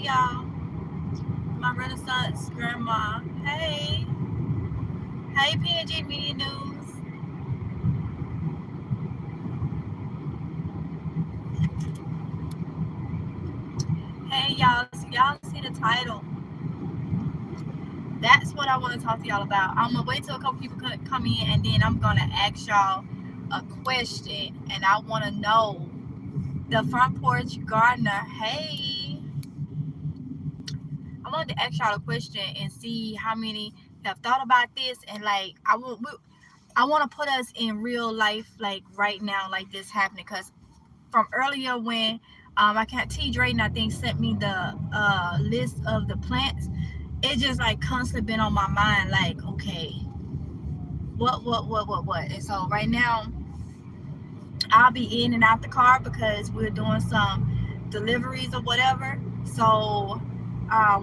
y'all. My Renaissance grandma. Hey. Hey, PNG Media News. Hey, y'all. So y'all see the title. That's what I want to talk to y'all about. I'm going to wait till a couple people come in, and then I'm going to ask y'all a question. And I want to know, the front porch gardener. Hey. I wanted to ask y'all a question and see how many have thought about this. And like, I want to put us in real life, like right now, like this happening. Because from earlier when I can't, T. Drayton, I think, sent me the list of the plants, it just like constantly been on my mind, like, okay, what. And so right now, I'll be in and out the car because we're doing some deliveries or whatever. So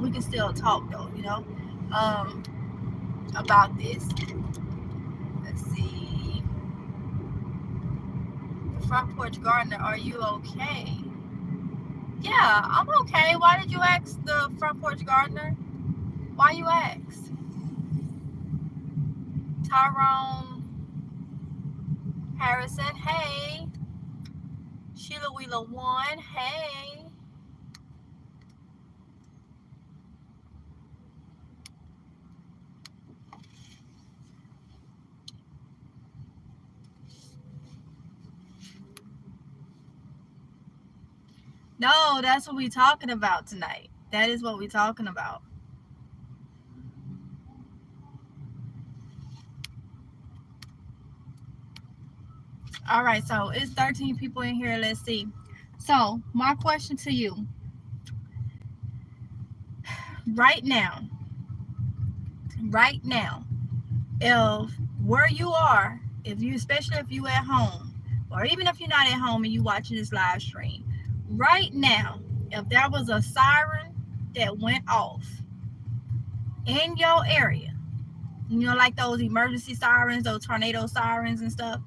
we can still talk though, um, about this. Let's see. The front porch gardener, are you okay? Yeah, I'm okay. Why did you ask the front porch gardener? Why you ask? Tyrone Harrison, hey. Sheila Wheeler 1, hey. No, that's what we're talking about tonight. That is what we're talking about. All right, so it's 13 people in here. Let's see. So, my question to you right now, if where you are, especially if you at home, or even if you're not at home and you watching this live stream, right now, if there was a siren that went off in your area, like those emergency sirens, those tornado sirens and stuff,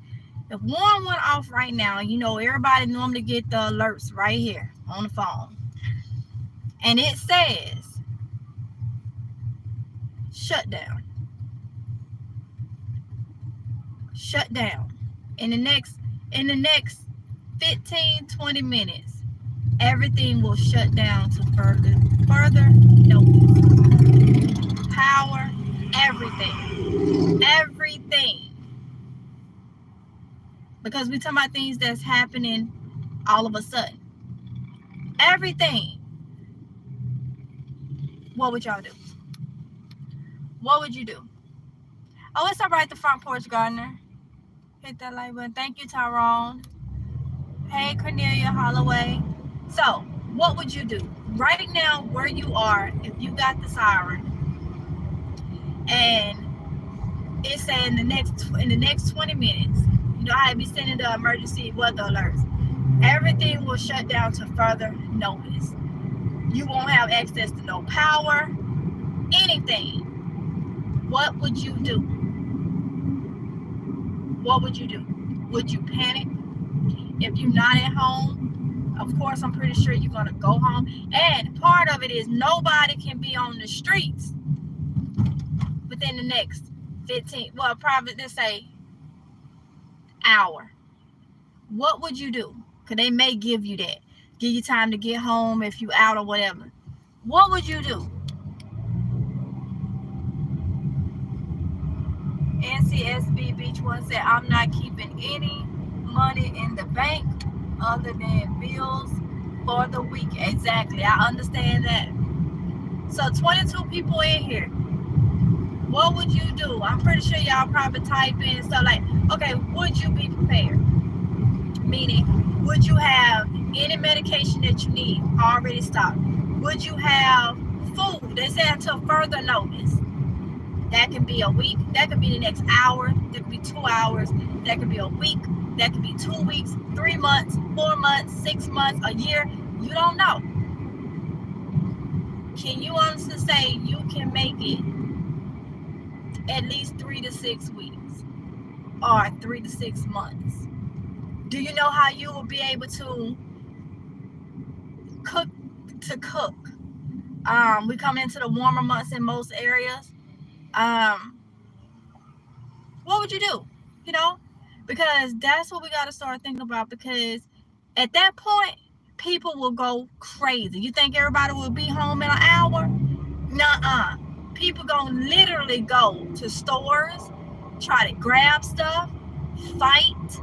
if one went off right now, everybody normally get the alerts right here on the phone, and it says shut down in the next 15-20 minutes, everything will shut down to further notice. Power, everything, because we're talking about things that's happening all of a sudden. Everything. What would y'all do? What would you do? Oh, it's all right, the front porch gardener. Hit that like button. Thank you, Tyrone. Hey, Cornelia Holloway. So, what would you do? Right now, where you are, if you got the siren, and it's saying in the next 20 minutes, how to be sending the emergency weather alerts, everything will shut down to further notice. You won't have access to no power, anything. What would you do? What would you do? Would you panic? If you're not at home, of course, I'm pretty sure you're going to go home. And part of it is nobody can be on the streets within the next 15, well, probably, let's say, hour. What would you do? Because they may give you that. Give you time to get home if you out or whatever. What would you do? NCSB Beach One said, I'm not keeping any money in the bank other than bills for the week. Exactly. I understand that. So 22 people in here. What would you do? I'm pretty sure y'all probably type in stuff like, okay, would you be prepared? Meaning, would you have any medication that you need already stocked? Would you have food? They say until further notice. That could be a week. That could be the next hour. That could be 2 hours. That could be a week. That could be 2 weeks, 3 months, 4 months, 6 months, a year. You don't know. Can you honestly say you can make it at least 3 to 6 weeks or 3 to 6 months? Do you know how you will be able to cook We coming into the warmer months in most areas. Um, what would you do? You know, because that's what we got to start thinking about. Because at that point, people will go crazy. You think everybody will be home in an hour? Nuh-uh. People gonna literally go to stores, try to grab stuff, fight,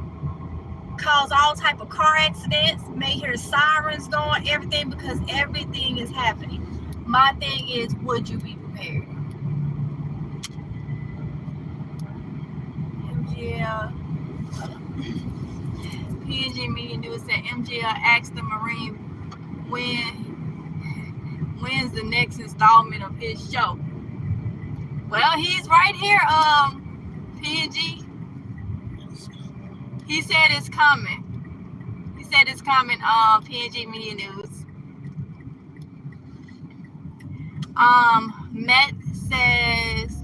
cause all type of car accidents, may hear sirens going, everything, because everything is happening. My thing is, would you be prepared? MGL, PNG Media News said MGL asked the Marine when's the next installment of his show. Well, he's right here, PNG. He said it's coming. He said it's coming, PNG Media News. Met says,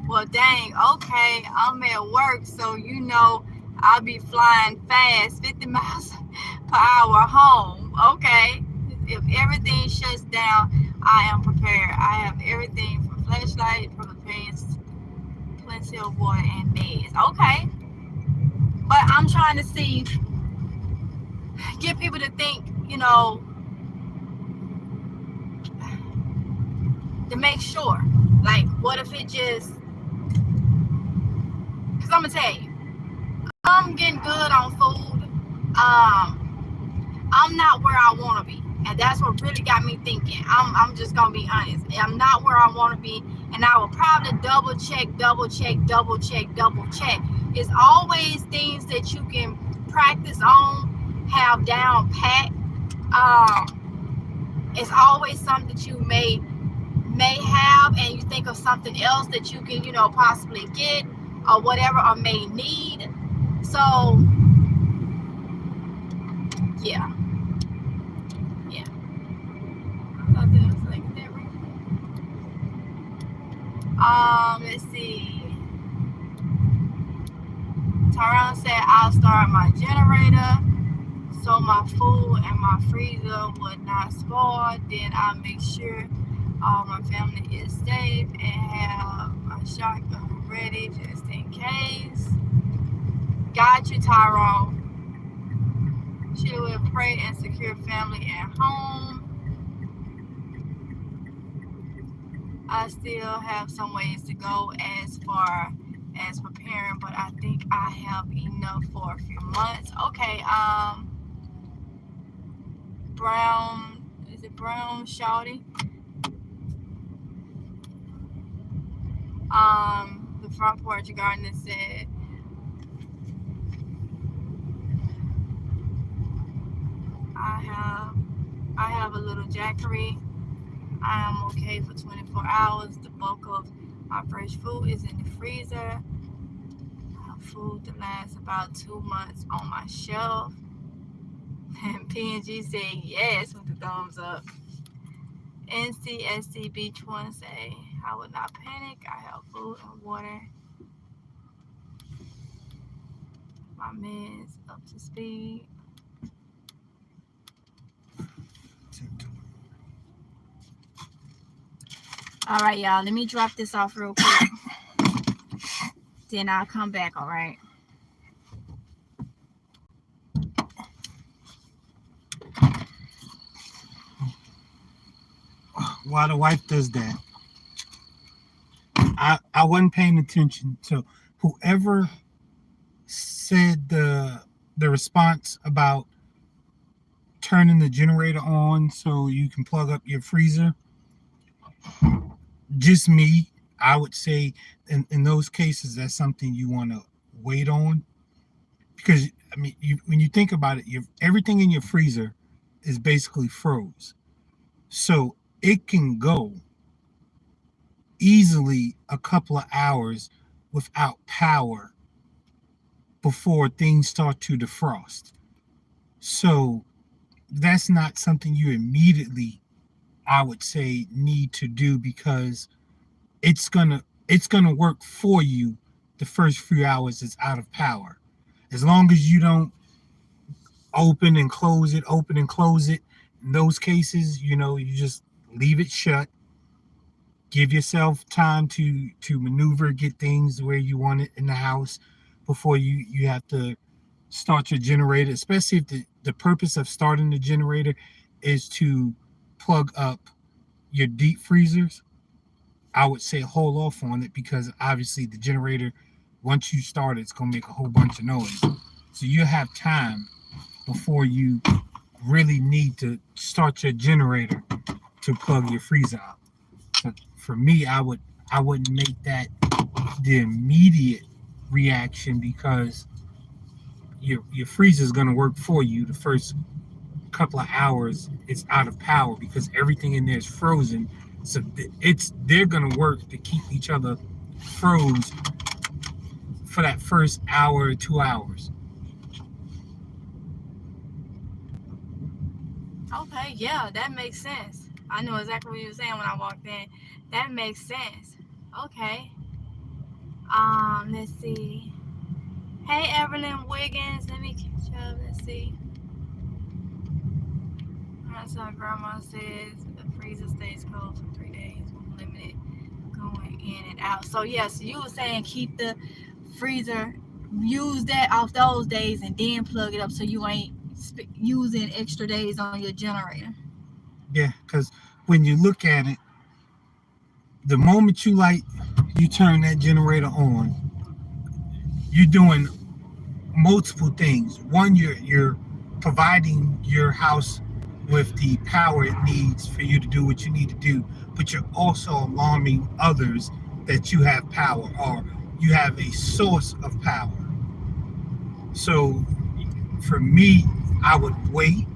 well, dang, okay, I'm at work, so I'll be flying fast, 50 miles per hour home. Okay. If everything shuts down, I am prepared. I have everything from flashlight, propane, plenty of water, and meds. Okay. But I'm trying to get people to think, to make sure. Like, what if it just, because I'm going to tell you, I'm getting good on food. I'm not where I want to be. And that's what really got me thinking. I'm just going to be honest. I'm not where I want to be. And I will probably double check. It's always things that you can practice on, have down pat. It's always something that you may have, and you think of something else that you can, possibly get or whatever, or may need. So, yeah. Let's see. Tyrone said I'll start my generator so my food and my freezer would not spoil. Then I'll make sure all my family is safe and have my shotgun ready just in case. Got you, Tyrone. She will pray and secure family at home. I still have some ways to go as far as preparing, but I think I have enough for a few months. Okay, Brown, is it Brown Shawty? The front porch gardener said, I have a little jackery. I am okay for 24 hours. The bulk of my fresh food is in the freezer. I have food that lasts about 2 months on my shelf. And PNG said yes with the thumbs up. NCSC Beach One say, I would not panic. I have food and water. My man's up to speed. All right, y'all. Let me drop this off real quick. Then I'll come back, all right? While the wife does that, I wasn't paying attention to whoever said the response about turning the generator on so you can plug up your freezer. Just me, I would say in those cases that's something you want to wait on, because I mean, when you think about it, everything in your freezer is basically froze, so it can go easily a couple of hours without power before things start to defrost. So that's not something you immediately, I would say, need to do, because it's gonna work for you the first few hours it's out of power. As long as you don't open and close it. In those cases, you just leave it shut. Give yourself time to maneuver, get things where you want it in the house before you have to start your generator, especially if the purpose of starting the generator is to plug up your deep freezers. I would say hold off on it because obviously the generator, once you start it, it's going to make a whole bunch of noise. So you have time before you really need to start your generator to plug your freezer up. So for me, I wouldn't make that the immediate reaction because your freezer is going to work for you the first couple of hours. It's out of power because everything in there is frozen. So they're going to work to keep each other froze for that first hour or 2 hours. Okay, yeah, that makes sense. I know exactly what you were saying when I walked in. That makes sense. Okay. Let's see. Hey, Evelyn Wiggins. Let me catch up. Let's see. So grandma says the freezer stays cold for 3 days with limited going in and out. So yes, you were saying keep the freezer, use that off those days, and then plug it up so you ain't using extra days on your generator. Yeah, because when you look at it, the moment you turn that generator on, you're doing multiple things. One, you're providing your house with the power it needs for you to do what you need to do, but you're also alarming others that you have power or you have a source of power. So for me, I would wait.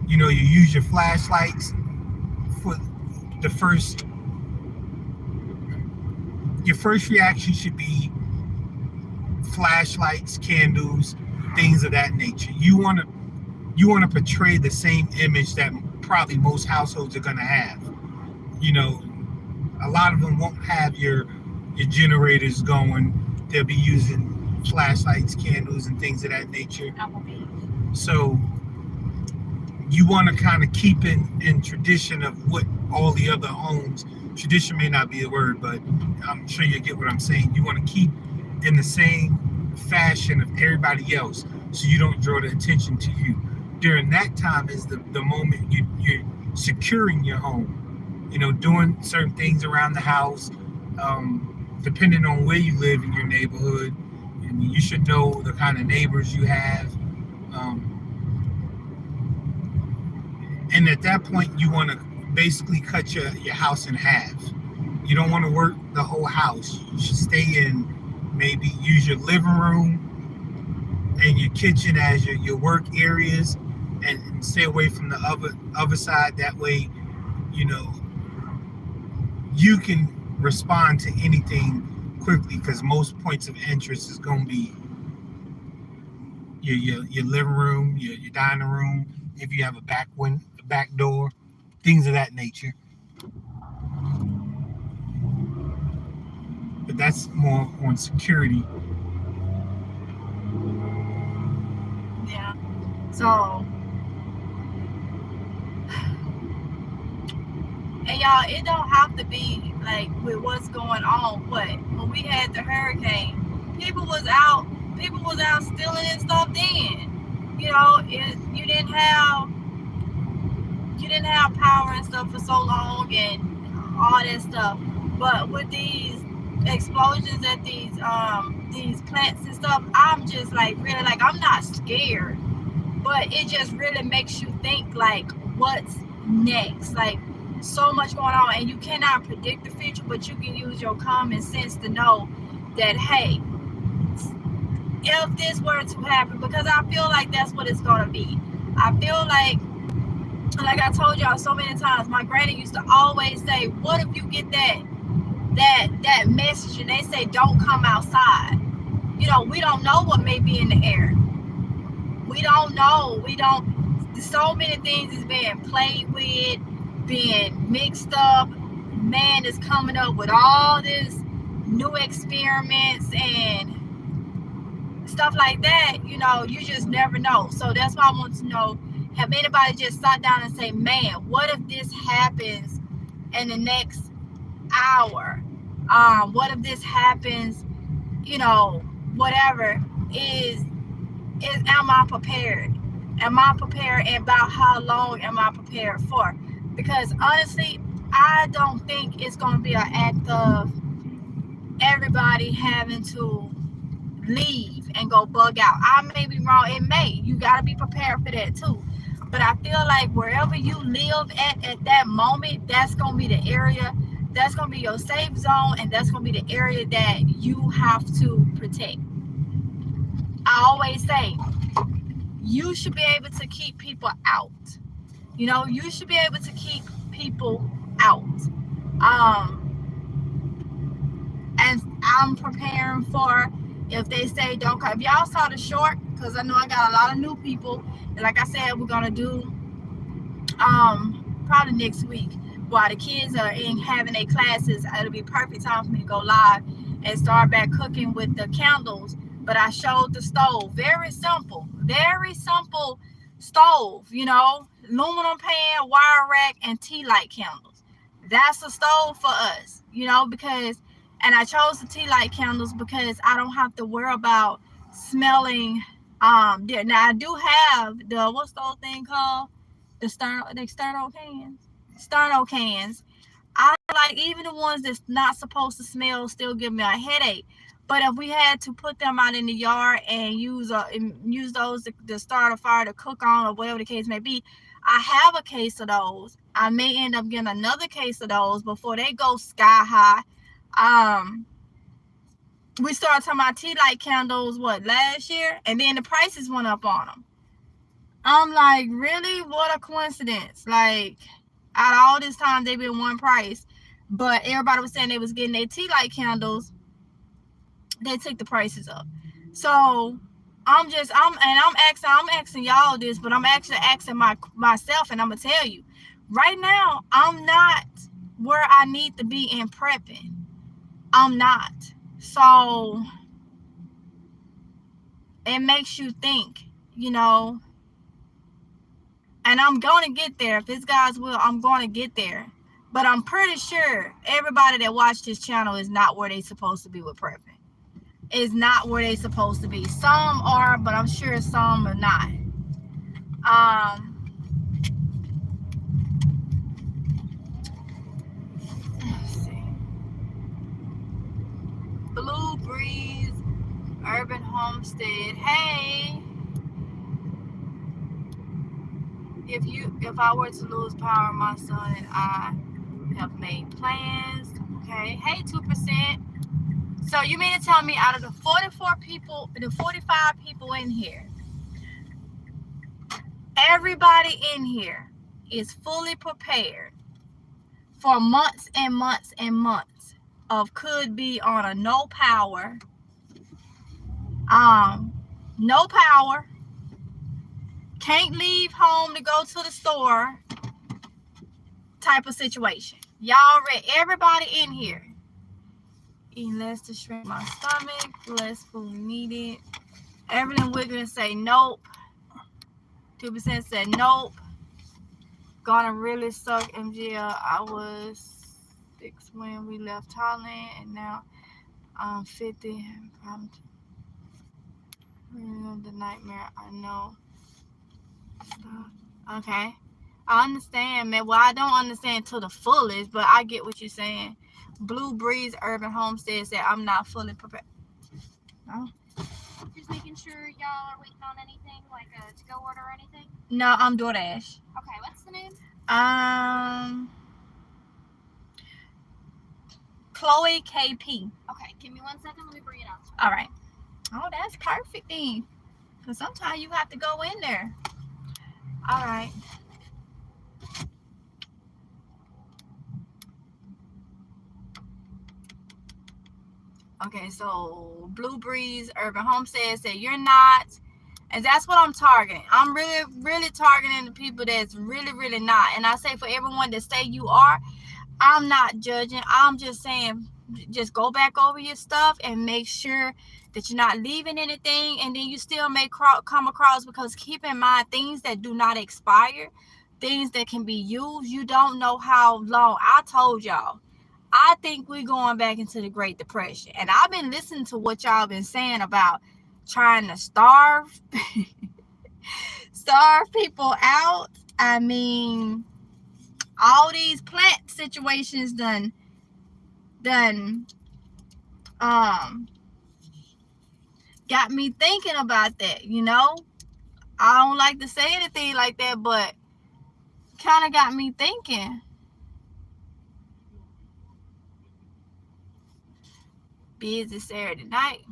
You use your flashlights for the first. Your first reaction should be flashlights, candles, things of that nature. You want to portray the same image that probably most households are going to have. You know, a lot of them won't have your generators going. They'll be using flashlights, candles, and things of that nature. So you want to kind of keep in tradition of what all the other homes. Tradition may not be a word, but I'm sure you get what I'm saying. You want to keep in the same fashion of everybody else, so you don't draw the attention to you. During that time is the moment you're securing your home, doing certain things around the house, depending on where you live in your neighborhood. And you should know the kind of neighbors you have. And at that point, you want to basically cut your house in half. You don't want to work the whole house. You should stay in, maybe use your living room and your kitchen as your work areas, and stay away from the other side. That way, you know, you can respond to anything quickly because most points of interest is going to be your living room, your dining room, if you have a back door, things of that nature. But that's more on security. Yeah. So, and y'all, it don't have to be like with what's going on. But when we had the hurricane, people was out stealing and stuff. Then, you didn't have power and stuff for so long and all that stuff. But with these explosions at these plants and stuff, I'm just like really like I'm not scared, but it just really makes you think like what's next. Like so much going on, and you cannot predict the future, but you can use your common sense to know that hey, if this were to happen, because I feel like that's what it's gonna be. I feel like I told y'all so many times, my granny used to always say, what if you get that message and they say don't come outside? We don't know what may be in the air. We don't know. So many things is being played with, being mixed up. Man is coming up with all this new experiments and stuff like that. You just never know. So that's why I want to know, Have anybody just sat down and say, man, what if this happens in the next hour? What if this happens, you know, whatever, is am I prepared? Am I prepared, and about how long am I prepared for? Because honestly, I don't think it's going to be an act of everybody having to leave and go bug out. I may be wrong. It may. You got to be prepared for that too. But I feel like wherever you live at that moment, that's going to be the area, that's going to be your safe zone, and that's going to be the area that you have to protect. I always say, you should be able to keep people out. You know, you should be able to keep people out. And I'm preparing for if they say don't come. If y'all saw the short, because I know I got a lot of new people, and like I said, we're gonna do probably next week while the kids are in having their classes. It'll be a perfect time for me to go live and start back cooking with the candles. But I showed the stove. Very simple stove, you know, aluminum pan, wire rack, and tea light candles. That's a stove for us, you know, because, and I chose the tea light candles because I don't have to worry about smelling. Now I do have the, what's the old thing called? The sterno cans. Sterno cans. I like, even the ones that's not supposed to smell still give me a headache. But if we had to put them out in the yard and use those to start a fire to cook on or whatever the case may be, I have a case of those. I may end up getting another case of those before they go sky high. We started talking about tea light candles last year, and then the prices went up on them. I'm like, really? What a coincidence! Like, out of all this time, they've been one price, but everybody was saying they was getting their tea light candles. They took the prices up. So I'm asking y'all this, but I'm actually asking myself, and I'm gonna tell you, right now, I'm not where I need to be in prepping. I'm not. So it makes you think, you know, and I'm gonna get there. If it's God's will, I'm gonna get there. But I'm pretty sure everybody that watched this channel is not where they supposed to be with prepping. Is not where they supposed to be. Some are, but I'm sure some are not. Let's see. Blue Breeze Urban Homestead. Hey, if I were to lose power, my son and I have made plans. Okay. Hey, 2%. So you mean to tell me out of the 44 people, the 45 people in here, everybody in here is fully prepared for months and months and months of could be on a no power, can't leave home to go to the store type of situation. Y'all read everybody in here. Eating less to shrink my stomach, less food needed. Evelyn Wiggins say nope. 2% said nope. Gonna really suck MGL. I was 6 when we left Thailand, and now I'm 50. I'm the nightmare. I know. Stuff. Okay. I understand, man. Well, I don't understand to the fullest, but I get what you're saying. Blue Breeze Urban Homestead said I'm not fully prepared. Oh. Just making sure y'all are waiting on anything, like a to-go order or anything? No, I'm DoorDash. Okay, what's the name? Chloe KP. Okay, give me 1 second. Let me bring it out. All right. Oh, that's perfect then. Because sometimes you have to go in there. All right. Okay, so Blue Breeze Urban Homestead said you're not, and that's what I'm targeting. I'm really targeting the people that's really not. And I say for everyone that say you are, I'm not judging. I'm just saying just go back over your stuff and make sure that you're not leaving anything, and then you still may come across, because keep in mind, things that do not expire, things that can be used, you don't know how long. I told y'all, I think we're going back into the Great Depression, and I've been listening to what y'all been saying about trying to starve people out. I mean, all these plant situations done got me thinking about that, you know. I don't like to say anything like that, but kind of got me thinking. Busy Saturday night.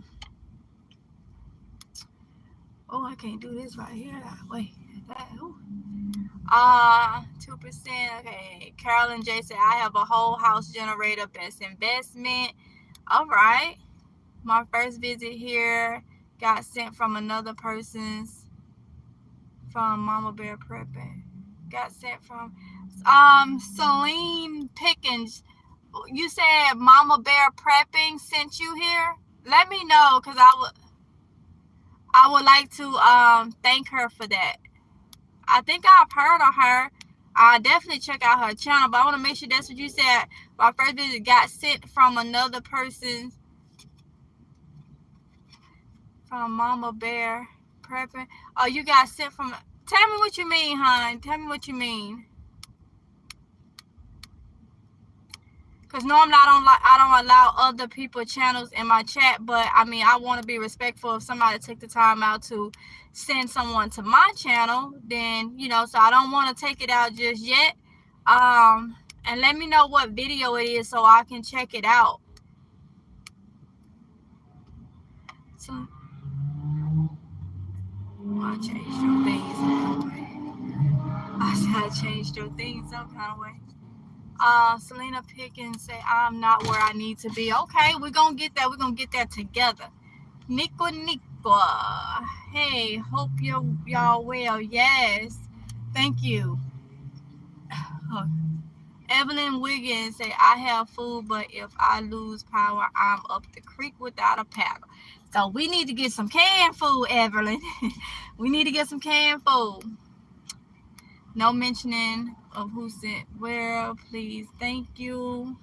Oh, I can't do this right here. Wait, that. 2%. Okay. Carolyn J said, I have a whole house generator, best investment. All right. My first visit here got sent from another person's, from Mama Bear Prepping. Got sent from Celine Pickens. You said Mama Bear Prepping sent you here? Let me know, because I would like to thank her for that. I think I've heard of her. I definitely check out her channel, but I want to make sure that's what you said. My first visit got sent from another person, from Mama Bear Prepping. Oh, you got sent from. Tell me what you mean, hon. Tell me what you mean. Because normally I don't allow other people's channels in my chat, but I mean, I want to be respectful. If somebody take the time out to send someone to my channel, then, you know, so I don't want to take it out just yet. And let me know what video it is so I can check it out. So I changed your things some kind of way. I said I changed your things some kind of way. Selena Pickens say, I'm not where I need to be. Okay, we're gonna get that. We're gonna get that together. Nico, hey, hope y'all well. Yes, thank you. Evelyn Wiggins say, I have food, but if I lose power, I'm up the creek without a paddle. So we need to get some canned food, Evelyn. We need to get some canned food. No mentioning of who sent where, please. Thank you.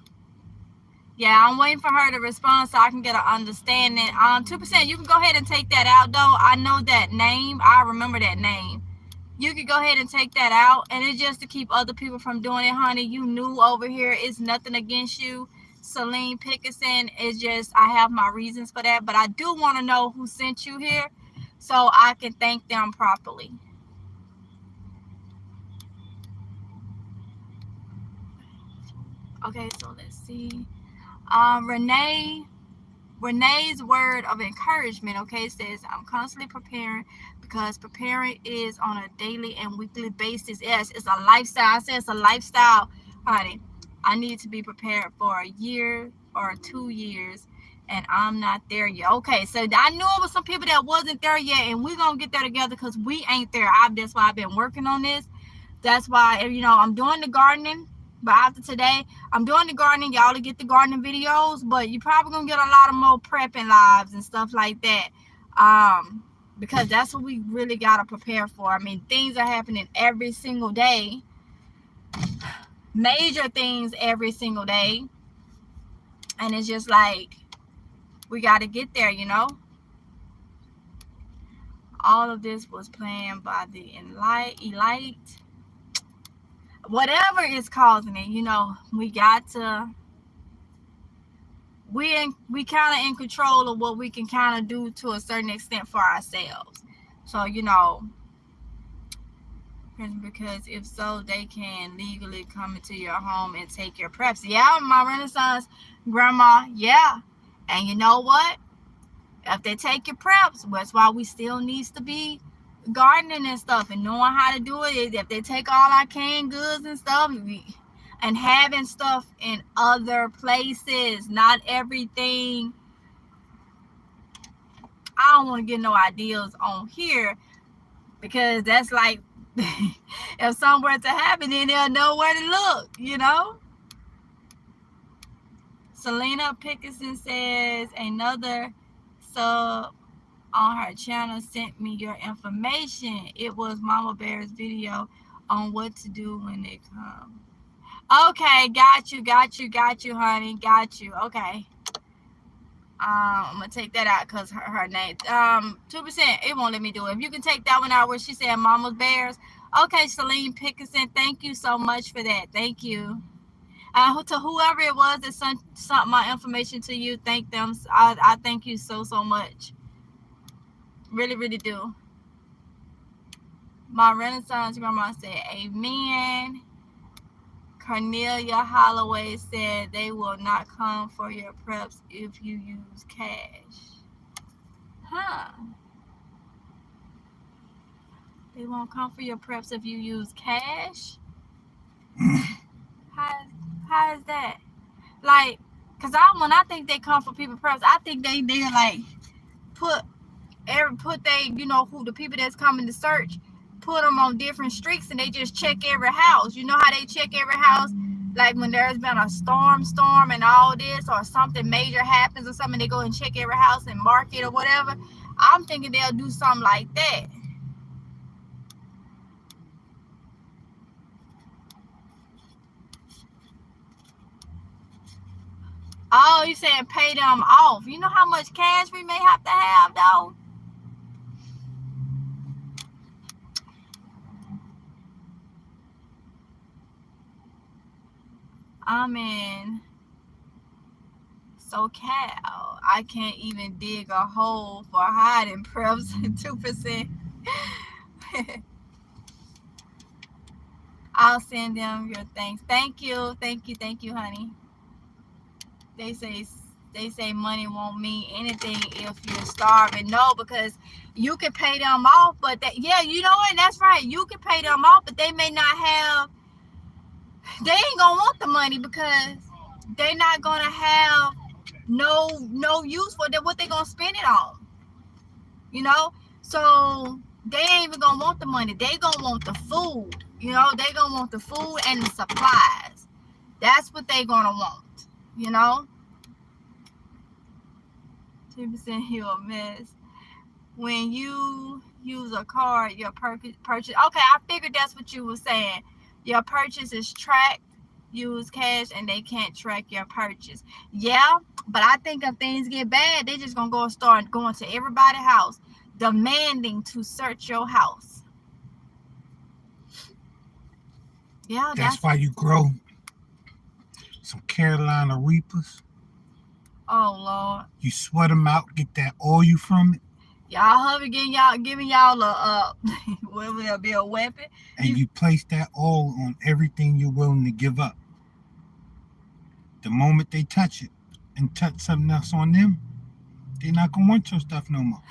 Yeah, I'm waiting for her to respond so I can get an understanding. 2%, you can go ahead and take that out, though. I know that name. I remember that name. You can go ahead and take that out. And it's just to keep other people from doing it, honey. You new over here. It's nothing against you. Celine Pickerson, is just, I have my reasons for that. But I do want to know who sent you here so I can thank them properly. Okay, so let's see. Renee's word of encouragement, okay, says, I'm constantly preparing, because preparing is on a daily and weekly basis. Yes, it's a lifestyle. I said it's a lifestyle, honey. I need to be prepared for a year or 2 years, and I'm not there yet. Okay, so I knew it was some people that wasn't there yet, and we're going to get there together, because we ain't there. That's why I've been working on this. That's why, you know, I'm doing the gardening. But after today, I'm doing the gardening. Y'all to get the gardening videos, but you're probably going to get a lot of more prepping lives and stuff like that. Because that's what we really got to prepare for. I mean, things are happening every single day. Major things every single day. And it's just like, we got to get there, you know. All of this was planned by the elite. Whatever is causing it, you know, we got to, we kind of in control of what we can kind of do to a certain extent for ourselves. So, you know, because if so, they can legally come into your home and take your preps. Yeah, my Renaissance grandma, yeah. And you know what? If they take your preps, that's why we still needs to be gardening and stuff and knowing how to do it. If they take all our canned goods and stuff and having stuff in other places, not everything. I don't want to get no ideas on here, because that's like, if something were to happen, then they'll know where to look, you know. Selena Pickerson says another sub on her channel sent me your information. It was Mama Bear's video on what to do when they come. Okay, got you, honey. Got you. Okay. I'm gonna take that out because her name 2%. It won't let me do it. If you can take that one out where she said Mama's Bears. Okay, Celine Pickerson, thank you so much for that. Thank you. To whoever it was that sent my information to you, thank them. I thank you so much. Really, really do. My Renaissance grandma said, Amen. Cornelia Holloway said they will not come for your preps if you use cash. Huh. They won't come for your preps if you use cash? How is that? Like, cause when I think they come for people preps, I think they like put they, who the people that's coming to search, put them on different streets and they just check every house. You know how they check every house? Like when there's been a storm and all this, or something major happens or something, they go and check every house and mark it or whatever. I'm thinking they'll do something like that. Oh, you saying pay them off. You know how much cash we may have to have, though? I'm in SoCal. I can't even dig a hole for hiding preps. 2%. I'll send them your thanks. Thank you, honey. They say money won't mean anything if you're starving. No, because you can pay them off, but and that's right. You can pay them off, but they may not have. They ain't gonna want the money because they're not gonna have no use for what they gonna spend it on. So they ain't even gonna want the money. They gonna want the food. They gonna want the food and the supplies. That's what they gonna want. 2% you a mess. When you use a card, your purchase. Okay, I figured that's what you were saying. Your purchase is tracked. Use cash and they can't track your purchase. Yeah, but I think if things get bad, they just gonna start going to everybody's house, demanding to search your house. Yeah, that's why you grow some Carolina Reapers. Oh Lord. You sweat them out, get that oil from it. Y'all giving y'all a will be a weapon. And you place that oil on everything you're willing to give up. The moment they touch it and touch something else on them, they're not gonna want your stuff no more.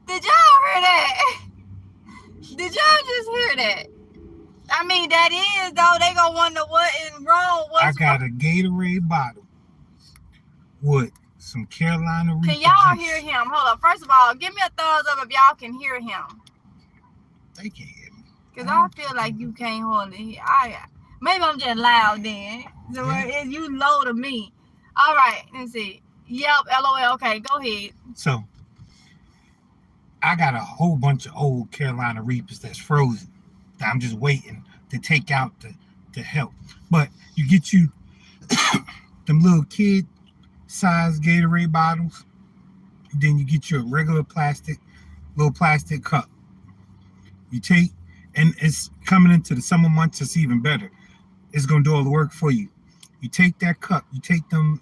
Did y'all hear that? Did y'all just hear that? I mean, that is though. They gonna wonder what is wrong. I got a Gatorade bottle with some Carolina Reaper. Can y'all juice. hear him? Hold up. First of all, give me a thumbs up if y'all can hear him. They can't hear me. Cause I feel like you can't hardly hear. Maybe I'm just loud then. So you low to me. All right. Let's see. Yep. LOL. Okay. Go ahead. So I got a whole bunch of old Carolina Reapers that's frozen. That I'm just waiting to take out to help. But you get you them little kid size Gatorade bottles. Then you get your regular little plastic cup. You take, and it's coming into the summer months, it's even better. It's going to do all the work for you. You take that cup, you take them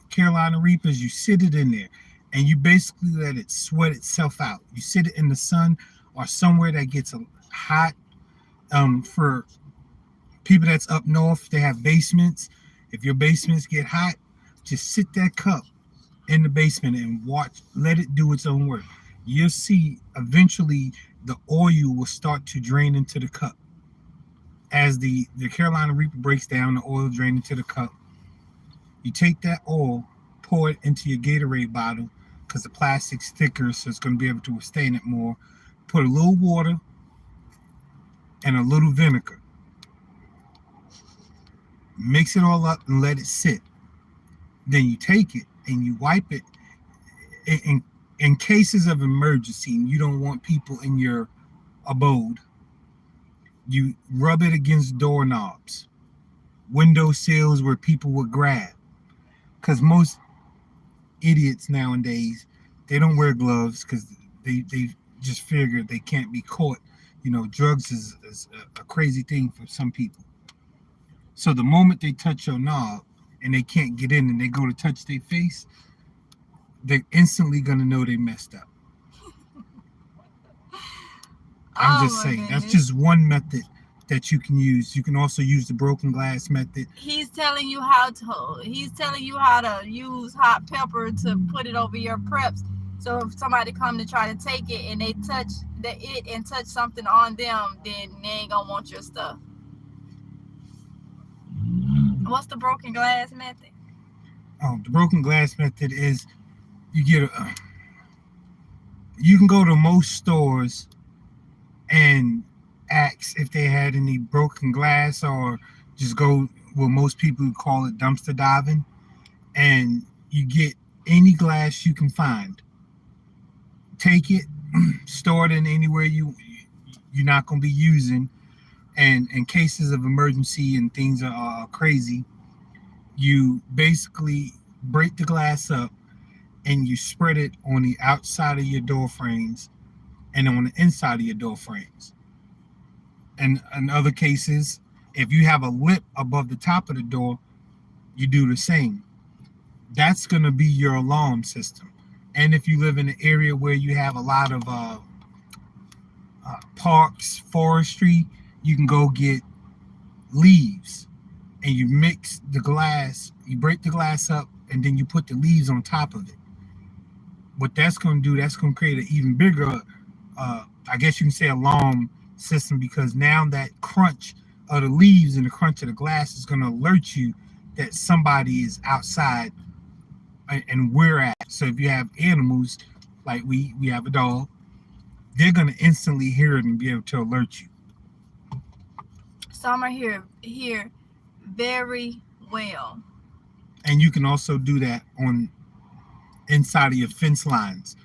Carolina Reapers, you sit it in there, and you basically let it sweat itself out. You sit it in the sun or somewhere that gets hot. For people that's up north, they have basements. If your basements get hot, just sit that cup in the basement and let it do its own work. You'll see eventually the oil will start to drain into the cup. As the Carolina Reaper breaks down, the oil drains into the cup. You take that oil, pour it into your Gatorade bottle because the plastic's thicker, so it's going to be able to withstand it more. Put a little water and a little vinegar. mix it all up and let it sit. Then you take it and you wipe it. In cases of emergency and you don't want people in your abode, you rub it against doorknobs, window sills where people would grab. Because most idiots nowadays, they don't wear gloves because they just figure they can't be caught. Drugs is a crazy thing for some people. So the moment they touch your knob and they can't get in and they go to touch their face, they're instantly going to know they messed up. I'm just saying, that's just one method that you can use. You can also use the broken glass method. He's telling you how to use hot pepper to put it over your preps. So if somebody come to try to take it and they touch and touch something on them, then they ain't gonna want your stuff. What's the broken glass method? Oh, the broken glass method is you can go to most stores and ask if they had any broken glass, or just go what most people would call it dumpster diving, and you get any glass you can find. Take it, store it in anywhere you're not going to be using, and in cases of emergency and things are crazy, you basically break the glass up and you spread it on the outside of your door frames and on the inside of your door frames. And in other cases, if you have a lip above the top of the door, you do the same. That's going to be your alarm system. And if you live in an area where you have a lot of parks, forestry, you can go get leaves and you mix the glass, you break the glass up, and then you put the leaves on top of it. What that's going to do, that's going to create an even bigger, I guess you can say, alarm system, because now that crunch of the leaves and the crunch of the glass is going to alert you that somebody is outside and we're at. So if you have animals, like we have a dog, they're going to instantly hear it and be able to alert you. Summer here very well. And you can also do that on inside of your fence lines,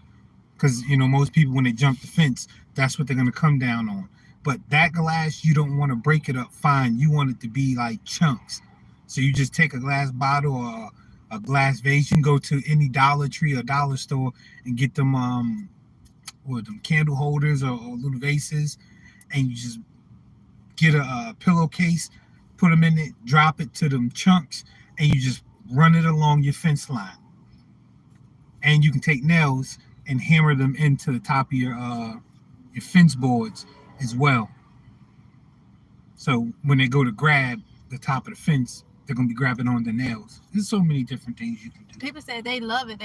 because most people, when they jump the fence, that's what they're going to come down on. But that glass, you don't want to break it up fine. You want it to be like chunks. So you just take a glass bottle or a glass vase. You can go to any Dollar Tree or dollar store and get them them candle holders or little vases, and you just get a pillowcase, put them in it, drop it to them chunks, and you just run it along your fence line. And you can take nails and hammer them into the top of your fence boards as well. So when they go to grab the top of the fence, they're going to be grabbing on the nails. There's so many different things you can do. People say they love it.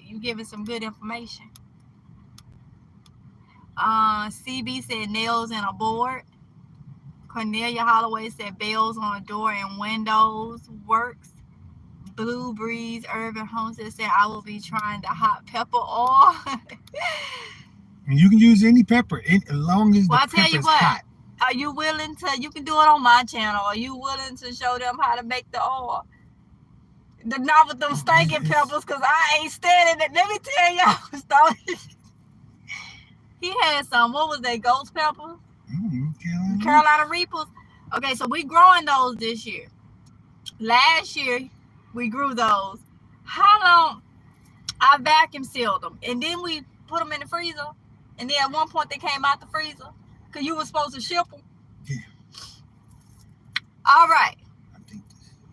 You giving some good information. CB said nails and a board. Cornelia Holloway said bells on a door and windows works. Blue Breeze Urban Homestead said I will be trying the hot pepper oil. And you can use any pepper as long as the pepper's hot. Are you willing to? You can do it on my channel. Are you willing to show them how to make the oil? Not with them stinking peppers, because I ain't standing it. Let me tell y'all a story. He had some, what was they, ghost peppers? Carolina Reapers. Okay, so we growing those this year. Last year, we grew those. How long? I vacuum sealed them. And then we put them in the freezer. And then at one point, they came out the freezer. Because you were supposed to ship them. Yeah. All right.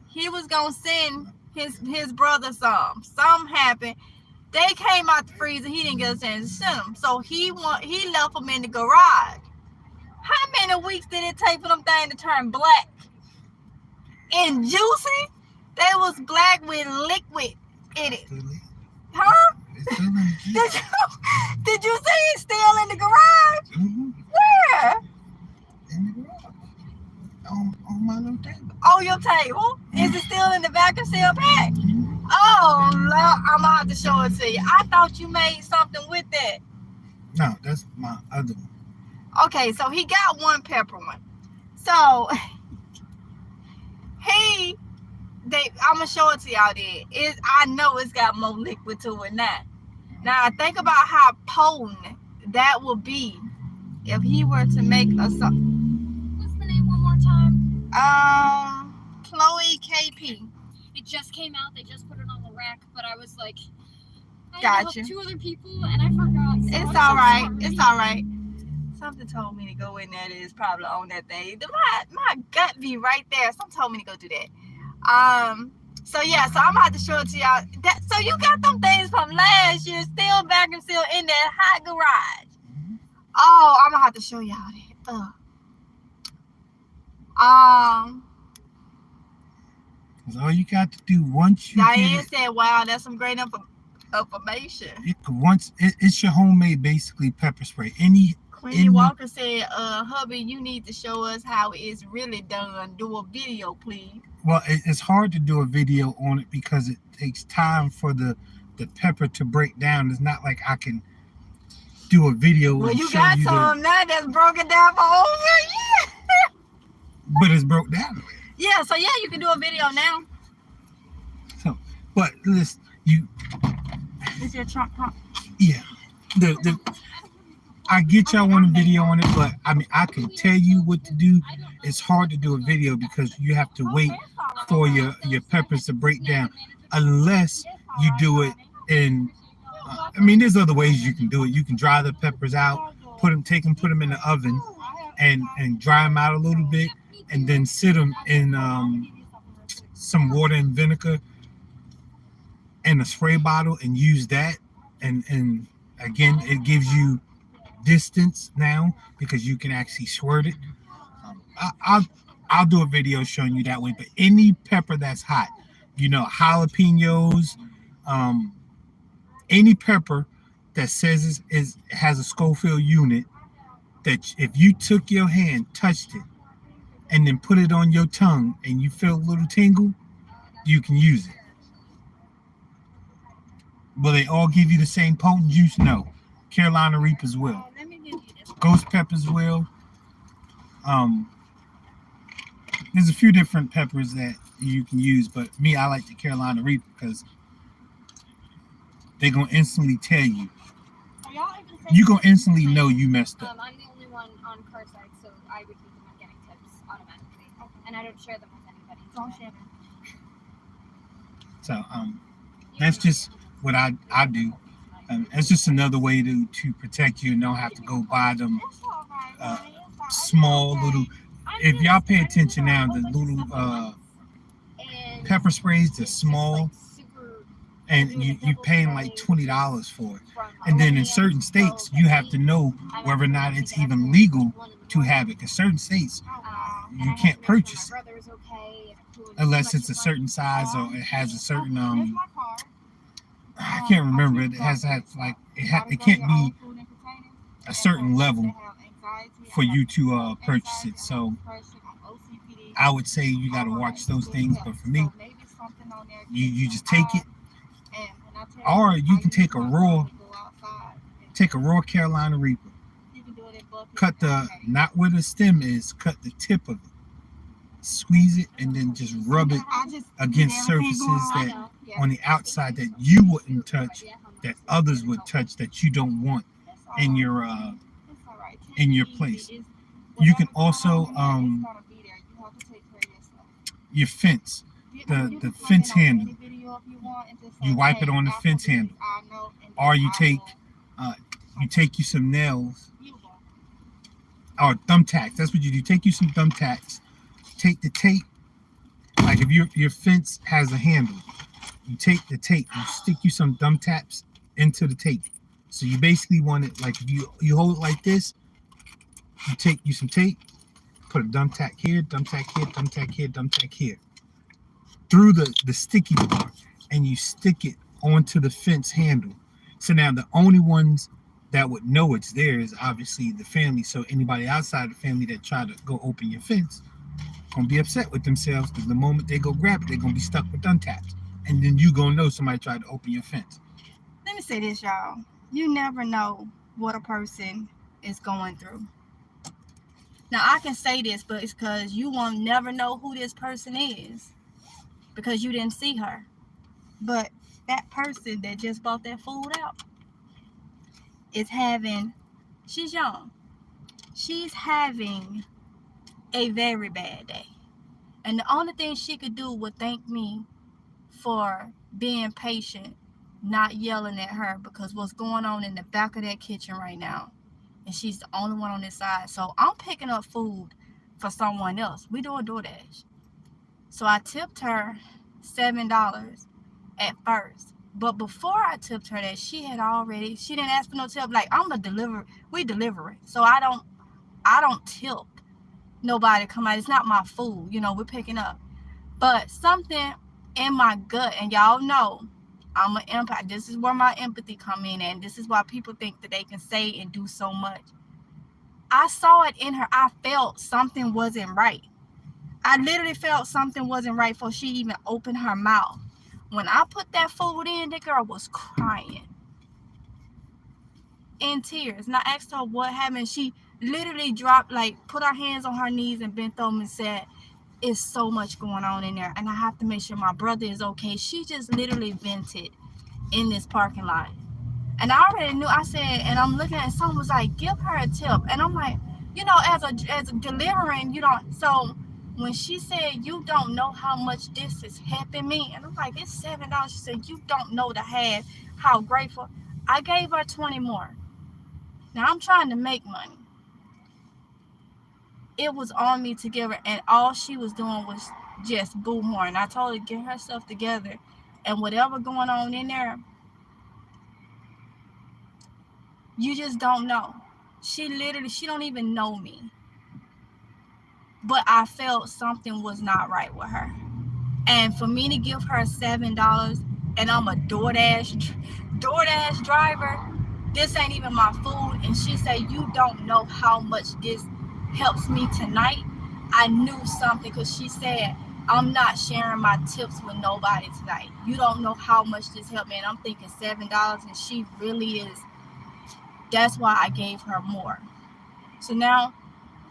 He was going to send his brother some. Something happened. They came out the freezer. He didn't get a chance to send them. So he left them in the garage. How many weeks did it take for them things to turn black and juicy? They was black with liquid in it. Huh? Did you see it still in the garage? Mm-hmm. Where? In the garage. On my little table. On your table? Is it still in the vacuum seal pack? Mm-hmm. Oh, Lord, I'm going to have to show it to you. I thought you made something with that. No, that's my other one. Okay, so he got one pepper one. So he I'm gonna show it to y'all. There, I know it's got more liquid to it now. Now think about how potent that would be if he were to make a. What's the name one more time? Chloe KP. It just came out. They just put it on the rack, but I was like, I Gotcha. helped 2 other people, and I forgot. So It's I'm all so right. sorry. It's all right. Something told me to go in there. That is probably on that thing. My gut be right there. Something told me to go do that. So yeah. So I'm about to show it to y'all. So you got them things from last year still back and still in that hot garage. Oh, I'm gonna have to show y'all that. Because all you got to do once you Diane get said, "Wow, that's some great information." it's your homemade basically pepper spray. Queenie Walker said, hubby, you need to show us how it's really done. Do a video, please. Well, it's hard to do a video on it because it takes time for the pepper to break down. It's not like I can do a video Well, and you show got you some now that's broken down for over a year. but it's broke down. Yeah, so yeah, you can do a video now. So, but listen, It's your trunk pump. yeah, I get y'all want a video on it, but I mean, I can tell you what to do. It's hard to do a video because you have to wait for your peppers to break down, unless you do it in. I mean, there's other ways you can do it. You can dry the peppers out, put them in the oven, and dry them out a little bit, and then sit them in some water and vinegar in a spray bottle and use that. And again, it gives you distance now because you can actually squirt it. I'll do a video showing you that way. But any pepper that's hot, jalapenos, any pepper that says has a Scoville unit, that if you took your hand, touched it, and then put it on your tongue and you feel a little tingle, you can use it. Will they all give you the same potent juice? No. Carolina Reapers will. Ghost peppers will. There's a few different peppers that you can use, but me, I like the Carolina Reaper because they're gonna instantly tell you. You're gonna instantly know you messed up. I'm the only one on car side, so I would think I'm getting tips automatically, and I don't share them with anybody. Don't share them. So that's just what I do. It's just another way to protect you and don't have to go buy them small little. If y'all pay attention now, the little pepper sprays, they're small, and you paying like $20 for it. And then in certain states, you have to know whether or not it's even legal to have it. Because certain states, you can't purchase it unless it's a certain size or it has a certain I can't remember. It has to have like it can't be a certain level for you to purchase it. So I would say you got to watch those things. But for me, you just take it, or you can take a raw Carolina Reaper. Cut not where the stem is. Cut the tip of it. Squeeze it and then just rub it against surfaces that on the outside that you wouldn't touch, that others would touch, that you don't want in your place. You can also your fence, the fence handle. You wipe it on the fence handle, or you take you some nails or thumbtacks. That's what you do. Take you some thumbtacks. Take the tape. Like if your fence has a handle, you take the tape. You stick you some thumbtacks into the tape. So you basically want it like if you hold it like this. You take you some tape. Put a thumbtack here, thumbtack here, thumbtack here, thumbtack here. Through the sticky part, and you stick it onto the fence handle. So now the only ones that would know it's there is obviously the family. So anybody outside the family that try to go open your fence gonna be upset with themselves because the moment they go grab it, they're gonna be stuck with thumbtacks. And then you gonna know somebody tried to open your fence. Let me say this, y'all. You never know what a person is going through. Now I can say this, but it's because you won't never know who this person is. because you didn't see her. But that person that just bought that food out is having, she's young, she's having a very bad day. And the only thing she could do was thank me for being patient, not yelling at her, because what's going on in the back of that kitchen right now, and she's the only one on this side. So I'm picking up food for someone else. We doing DoorDash. So I tipped her $7 at first. But before I tipped her that, she didn't ask for no tip. Like, we delivering. So I don't tip nobody come out. It's not my food, we're picking up. But something in my gut, and y'all know I'm an empath. This is where my empathy come in, and this is why people think that they can say and do so much. I saw it in her. I felt something wasn't right. I literally felt something wasn't right before she even opened her mouth. When I put that food in, the girl was crying in tears. And I asked her what happened. She literally dropped, put her hands on her knees and bent over and said, "It's so much going on in there, and I have to make sure my brother is okay." She just literally vented in this parking lot. And I already knew. I said, and I'm looking at, someone was like, "Give her a tip." And I'm like, as a delivering, so when she said, "You don't know how much this is helping me," and I'm like, "It's $7." She said, "You don't know the half how grateful." I gave her 20 more. Now I'm trying to make money. It was on me to give her, and all she was doing was just boo-horn. I told her to get herself together, and whatever going on in there, you just don't know. She don't even know me. But I felt something was not right with her. And for me to give her $7, and I'm a DoorDash driver, this ain't even my food, and she said, "You don't know how much this helps me tonight." I knew something, because she said, "I'm not sharing my tips with nobody tonight. You don't know how much this helped me." And I'm thinking $7, and she really is. That's why I gave her more. So now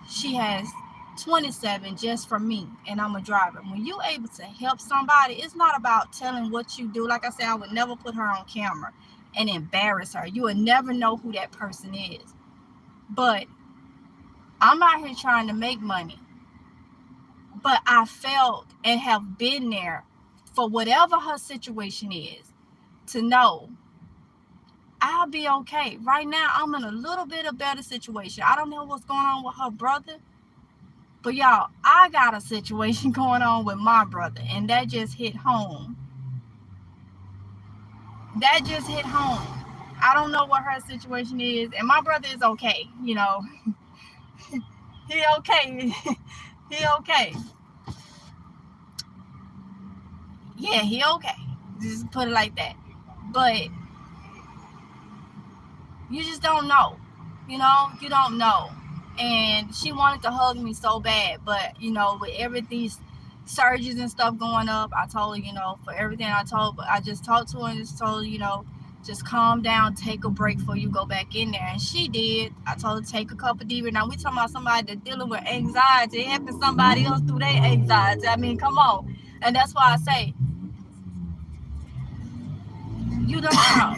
she has 27 just for me, and I'm a driver. When you able to help somebody, it's not about telling what you do. Like I said, I would never put her on camera and embarrass her. You would never know who that person is. But I'm out here trying to make money. But I felt and have been there for whatever her situation is, to know I'll be okay. Right now, I'm in a little bit of better situation. I don't know what's going on with her brother, but y'all, I got a situation going on with my brother, and that just hit home. I don't know what her situation is, and my brother is okay. He okay. He okay. Yeah, he okay. Just put it like that. But you just don't know. You don't know. And she wanted to hug me so bad, but with these surges and stuff going up, I told her, for everything I just talked to her and just told her, just calm down, take a break before you go back in there. And she did. I told her to take a couple deeper. Now we talking about somebody that's dealing with anxiety, helping somebody else through their anxiety. I mean, come on. And that's why I say, you don't know.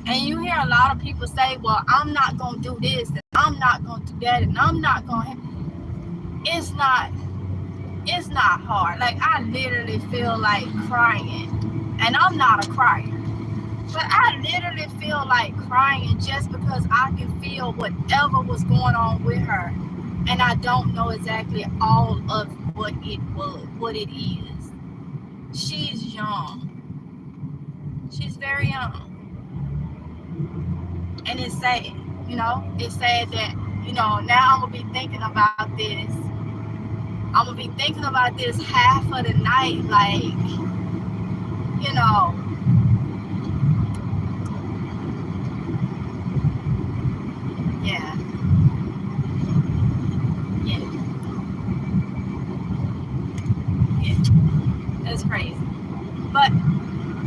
And you hear a lot of people say, "Well, I'm not going to do this, and I'm not going to do that, and I'm not going to." It's not hard. Like, I literally feel like crying. And I'm not a crier. But I literally feel like crying just because I can feel whatever was going on with her. And I don't know exactly all of what it is. She's young. She's very young. And it's sad, it's sad that, now I'm going to be thinking about this. I'm going to be thinking about this half of the night, yeah. That's crazy. But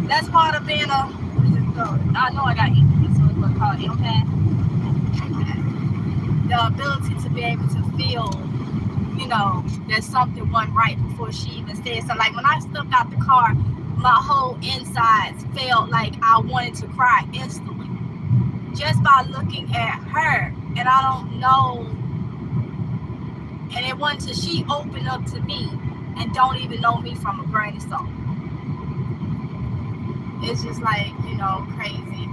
that's part of being I know I got to eat this, so it's going to call empath. The ability to be able to feel that something wasn't right before she even said so. Like when I stepped out the car, my whole insides felt like I wanted to cry instantly just by looking at her. And I don't know, and it wasn't till she opened up to me and don't even know me from a grain of salt. It's just like, crazy.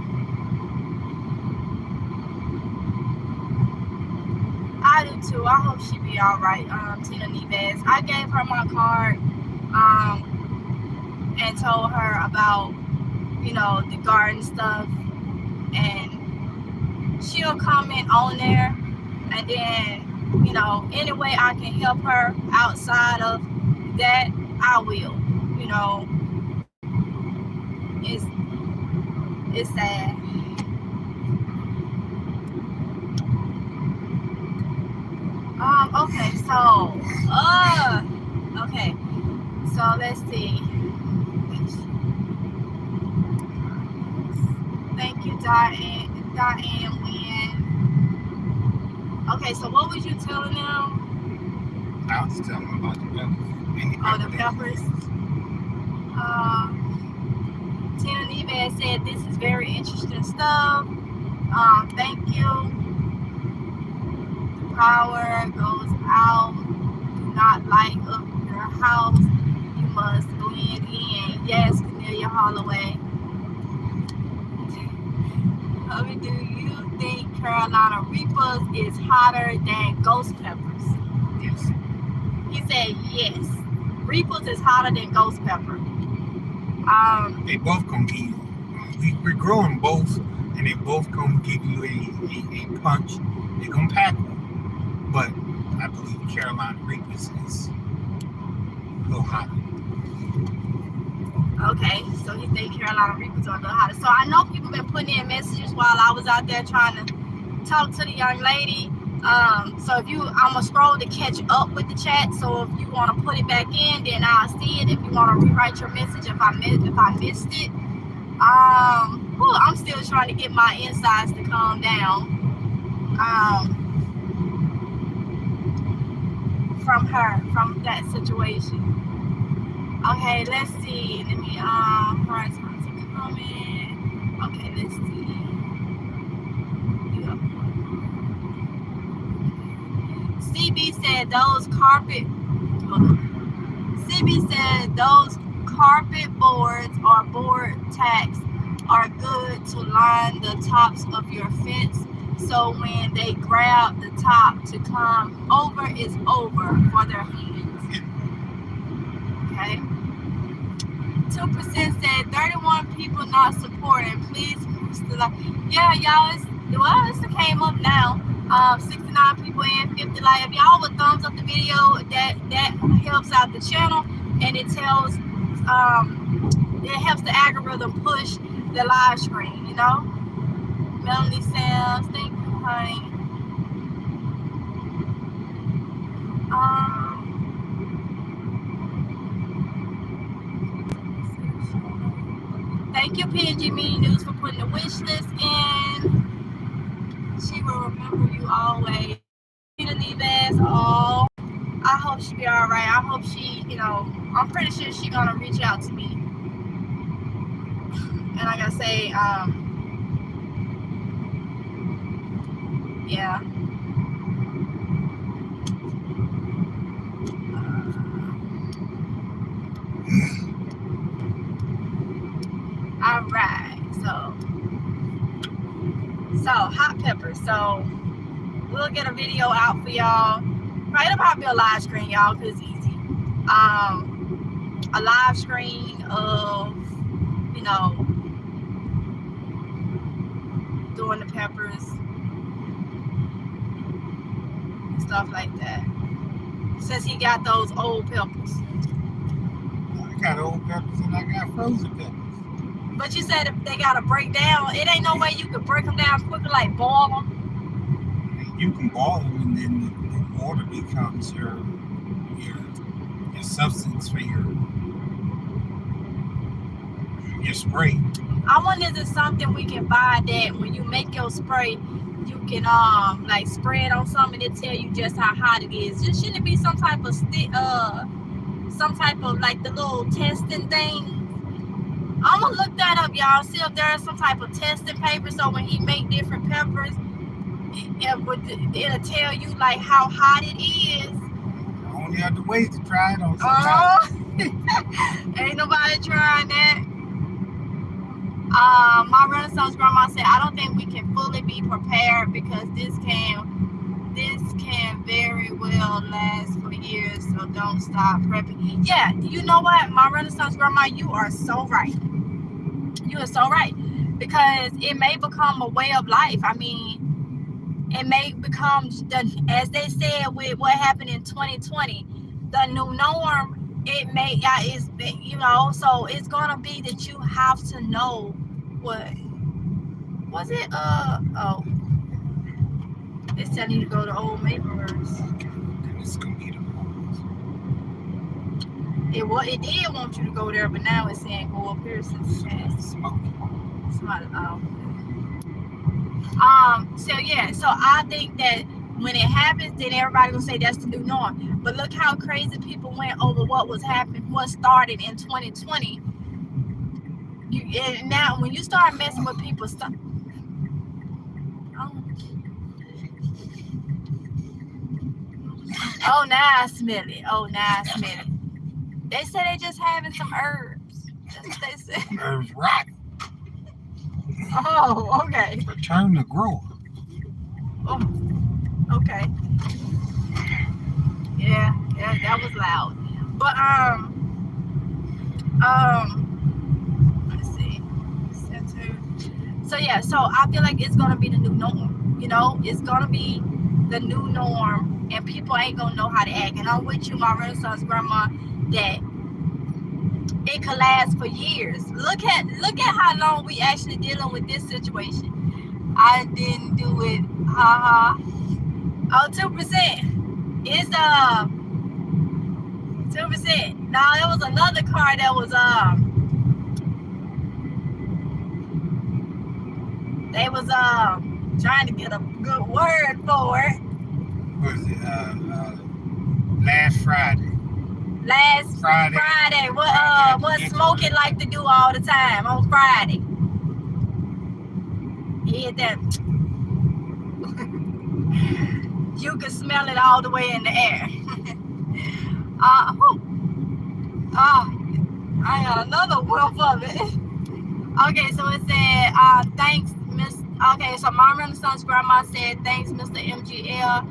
I do too. I hope she be all right. Tina Neves. I gave her my card, and told her about, the garden stuff, and she'll comment on there, and then, any way I can help her outside of that, I will. It's sad. Okay, okay, so let's see. Thank you, Diane Wynn. Okay, so what was you telling them? I was telling them about the peppers. The peppers. Tina Neves said this is very interesting stuff. Thank you. The power goes out. Do not light up your house. You must blend in. Yes, Cornelia Holloway. Do you think Carolina Reapers is hotter than ghost peppers? Yes. He said yes. Reapers is hotter than ghost pepper. They both gonna give you. We're growing both, and they both gonna give you a punch. They're gonna pack one, but I believe Carolina Reapers is a little hotter. Okay, so he think Carolina Reapers are a little hotter. So I know people been putting in messages while I was out there trying to talk to the young lady. So if I'm gonna scroll to catch up with the chat. So if you want to put it back in, then I'll see it. If you want to rewrite your message, if I missed it, I'm still trying to get my insides to calm down. From that situation. Okay, let's see. Let me prioritize a comment. Okay, let's see. CB said those carpet boards or board tacks are good to line the tops of your fence. So when they grab the top to climb over, it's over for their hands. Okay. 2% said 31 people not supporting. Please post the like. Yeah, y'all. It came up now. 69 people in, 50 like. If y'all would thumbs up the video, that helps out the channel, and it tells it helps the algorithm push the live stream. Melanie Sams, thank you, honey. Thank you, PNG Media News, for putting the wish list in. She will remember you always. Tina Neves, I hope she be all right. I hope she, I'm pretty sure she's gonna reach out to me. And I gotta say, yeah. All right, so hot peppers. So we'll get a video out for y'all. Right, it'll probably be a live screen, y'all, because it's easy. A live screen of, doing the peppers, stuff like that. Since he got those old peppers. I got old peppers and I got frozen peppers. But you said if they gotta break down, it ain't no way you could break them down quicker, like boil them. You can boil them, and then the water becomes your substance for your spray. I wonder, is it something we can buy that when you make your spray, like spread on something and tell you just how hot it is. Just shouldn't it be some type of like the little testing thing? I'm gonna look that up, y'all. See if there's some type of testing paper, so when he make different peppers, it'll tell you like how hot it is. Only other way to try it on ain't nobody trying that. My Renaissance grandma said, I don't think we can fully be prepared because this can very well last for years, so don't stop prepping. Yeah, you know what, my Renaissance grandma, you are so right. You are so right, because it may become a way of life. I mean, it may become, as they said with what happened in 2020, the new norm. It may, so it's gonna be that you have to know what was it. It's telling you to go to Old Maplehurst. It's gonna be It did want you to go there, but now it's saying go up here since it has somebody. So I think that when it happens, then everybody gonna say that's the new norm. But look how crazy people went over what started in 2020. And now when you start messing with people stuff. Oh, now I smell it. They said they just having some herbs. That's what they said. Herbs rotten. Oh, okay. Return to grower. Oh, okay. Yeah, that was loud. But let's see. So yeah, so I feel like it's gonna be the new norm. It's gonna be the new norm, and people ain't gonna know how to act. And I'm with you, my Renaissance grandma, that it could last for years. Look at how long we actually dealing with this situation. I didn't do it. Oh, 2%. It's 2%. Now there was another car that was they was trying to get a good word for it. What is it? Last Friday. Last Friday. What Smokey like to do all the time on Friday. He hit that. You can smell it all the way in the air. I got another whiff of it. Okay, so it said, thanks, Miss. Okay, so my Renaissance grandma said, thanks, Mr. MGL.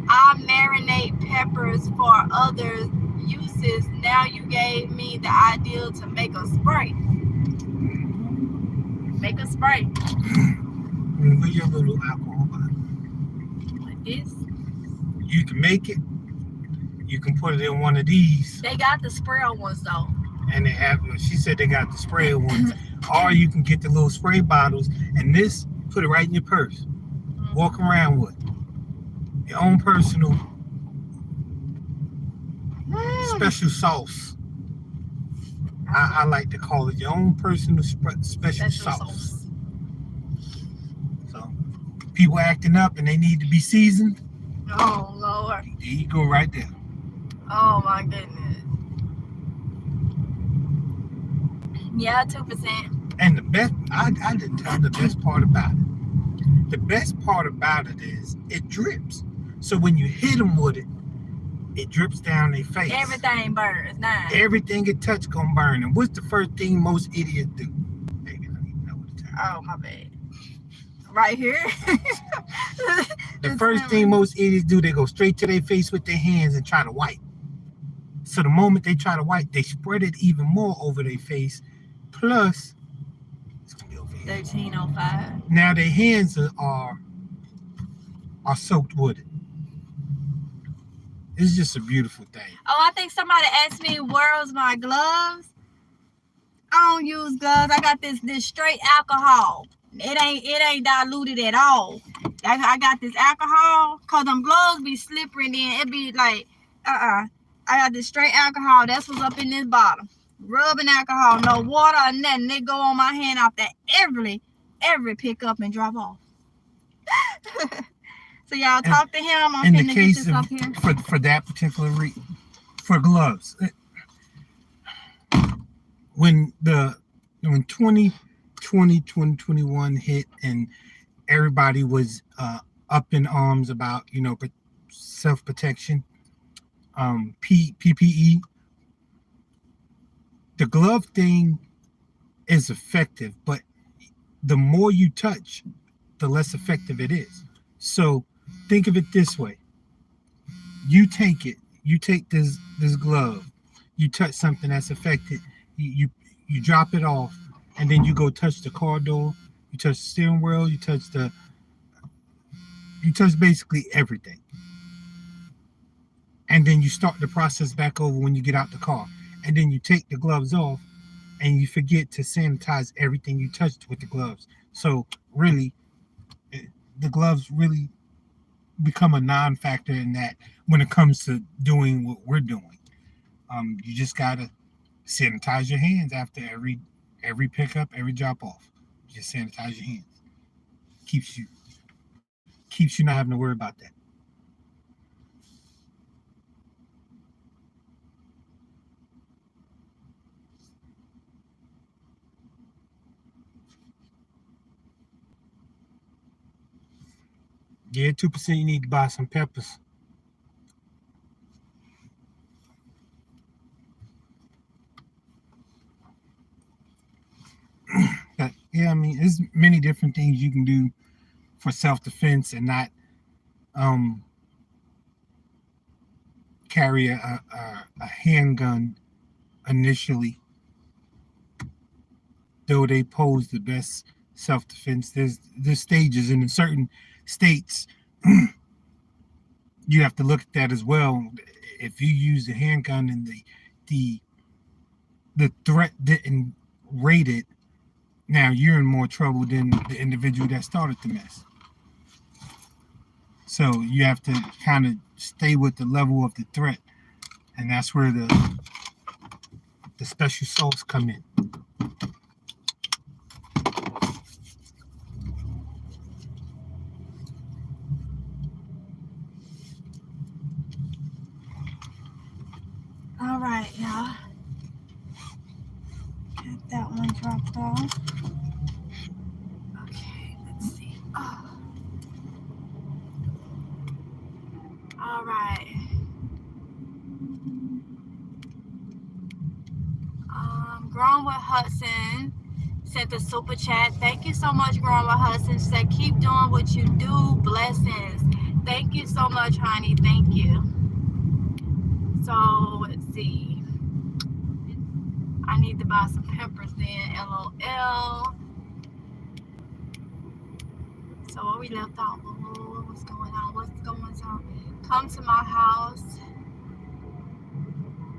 I marinate peppers for other uses. Now you gave me the idea to make a spray. Make a spray. With your little alcohol bottle. Like this. You can make it. You can put it in one of these. They got the spray ones though. And they have. She said they got the spray ones. Or you can get the little spray bottles and this, put it right in your purse. Walk around with your own personal special sauce. I like to call it your own personal special sauce. So people acting up and they need to be seasoned. Oh Lord. There you go right there. Oh my goodness. Yeah, 2%. And the best, I didn't tell the best part about it. The best part about it is it drips. So when you hit them with it, it drips down their face. Everything burns now. Everything it touch gonna burn. And what's the first thing most idiots do? They don't even know what to tell. Oh my bad. Right here. The first thing most idiots do, they go straight to their face with their hands and try to wipe. So the moment they try to wipe, they spread it even more over their face. Plus, it's gonna be over here. 1305. Now their hands are soaked with it. It's just a beautiful thing. Oh, I think somebody asked me where's my gloves. I don't use gloves. I got this straight alcohol. It ain't diluted at all. I got this alcohol, cause them gloves be slippery and then it be like, I got this straight alcohol. That's what's up in this bottle. Rubbing alcohol, no water or nothing. They go on my hand off that every pick up and drop off. So y'all talk to him. I'm In the finna get case this of up here. for that particular for gloves, when 2021 hit and everybody was up in arms about self protection, PPE, the glove thing is effective, but the more you touch, the less effective it is. So think of it this way: you take this glove, you touch something that's affected, you drop it off, and then you go touch the car door, you touch the steering wheel, you touch basically everything, and then you start the process back over when you get out the car, and then you take the gloves off, and you forget to sanitize everything you touched with the gloves. So really, the gloves really become a non-factor in that when it comes to doing what we're doing. You just gotta sanitize your hands after every pickup, every drop off. Just sanitize your hands. Keeps you not having to worry about that. Yeah, 2% you need to buy some peppers. But yeah, I mean, there's many different things you can do for self-defense and not um, carry a handgun initially, though they pose the best self-defense. There's stages, and in certain states, you have to look at that as well. If you use a handgun and the the threat didn't rate it, now you're in more trouble than the individual that started the mess. So you have to kind of stay with the level of the threat, and that's where the special sauce come in. All right, y'all. Got that one dropped off. Okay, let's see. Oh. All right. Grown with Hudson sent the super chat. Thank you so much, Grown with Hudson. She said, keep doing what you do. Blessings. Thank you so much, honey. Thank you. So, let's see. I need to buy some peppers then. LOL. So, where we left off? What's going on? What's going on? Come to my house.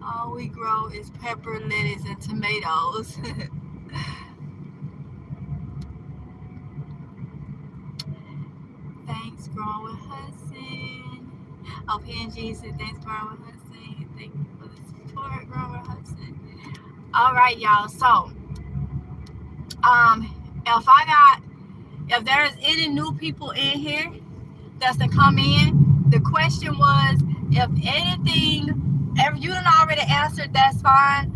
All we grow is pepper, lettuce, and tomatoes. Thanks, Growing with Hudson. Oh, PNG said, thanks, Growing with Hudson. Thank you for the support, Growing with Hudson. All right, y'all. So, if there's any new people in here that's to come in, the question was, if anything, if you didn't already answered, that's fine.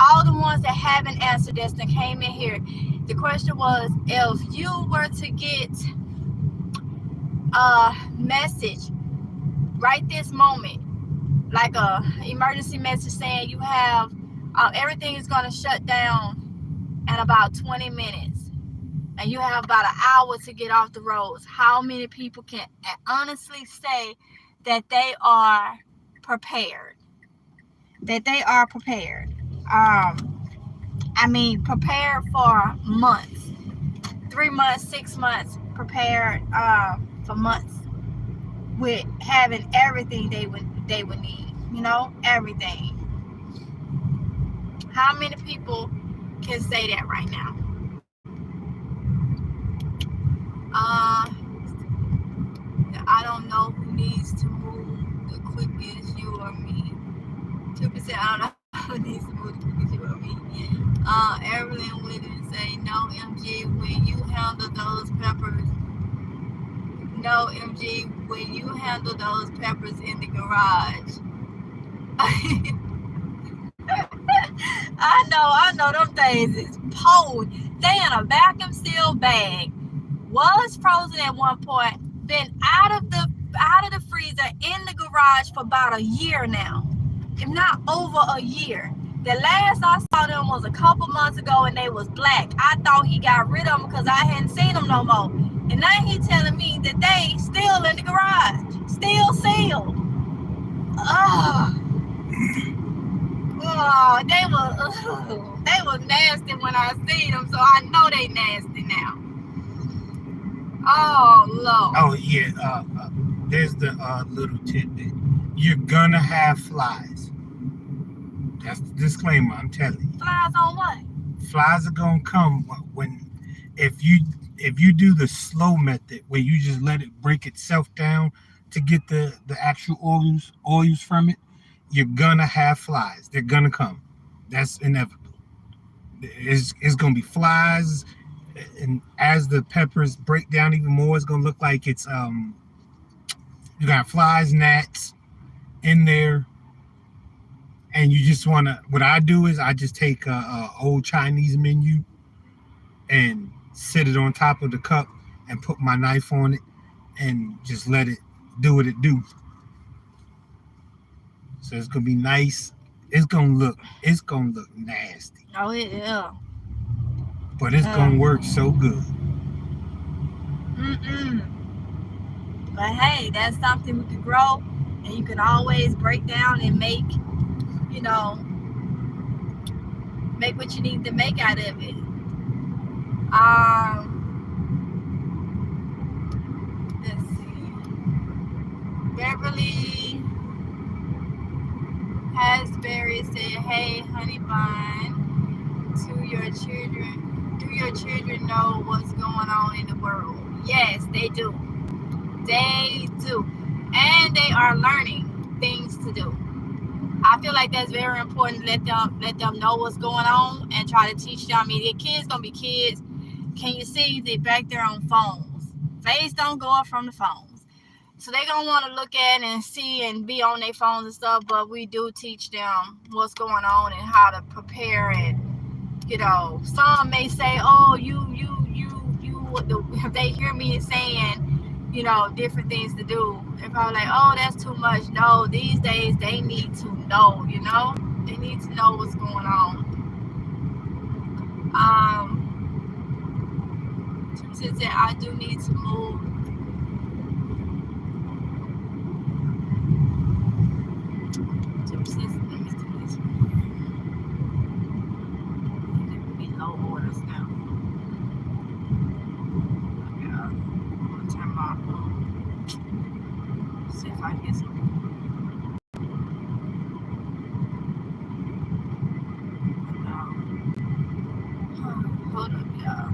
All the ones that haven't answered that came in here, the question was, if you were to get a message right this moment, like a emergency message saying you have everything is going to shut down in about 20 minutes and you have about an hour to get off the roads, how many people can honestly say that they are prepared? That they are prepared. Prepared for months, 3 months, 6 months, prepared for months, with having everything they would need, everything. How many people can say that right now? I don't know who needs to move the quickest, you or me. 2%, I don't know who needs to move the quickest, you or me. Evelyn went and say, no, MG, when you handle those peppers, no, OMG, when you handle those peppers in the garage. I know them things is cold. They in a vacuum sealed bag. Was frozen at one point. Been out of the freezer in the garage for about a year now, if not over a year. The last I saw them was a couple months ago, and they was black. I thought he got rid of them because I hadn't seen them no more. And now he telling me that they still in the garage, still sealed. Oh, they was nasty when I seen them, so I know they nasty now. Oh Lord. Oh yeah. There's the little tidbit. You're gonna have flies. That's the disclaimer. I'm telling you. Flies on what? Flies are gonna come when if you do the slow method where you just let it break itself down to get the actual oils from it. You're gonna have flies. They're gonna come. That's inevitable. It's gonna be flies, and as the peppers break down even more, it's gonna look like it's you got flies, gnats in there, and you just wanna. What I do is I just take a old Chinese menu and sit it on top of the cup and put my knife on it and just let it do what it do. So it's gonna be nice. It's gonna look nasty. Oh yeah. But it's gonna work so good. But hey, that's something we can grow, and you can always break down and make, make what you need to make out of it. Let's see. Beverly Hasbury said, "Hey, honey bun, to your children. Do your children know what's going on in the world?" Yes, they do. They do, and they are learning things to do. I feel like that's very important. Let them know what's going on and try to teach them. I mean, the kids gonna be kids. Can you see they back there on phones? Face don't go up from the phones, so they gonna want to look at and see and be on their phones and stuff. But we do teach them what's going on and how to prepare. And some may say, "Oh, you." If they hear me saying, different things to do, they're probably like, "Oh, that's too much." No, these days they need to know, they need to know what's going on. She said, "I do need to move." Let me do this. Be low orders now. Turn my see if I can get some. Hold up, y'all.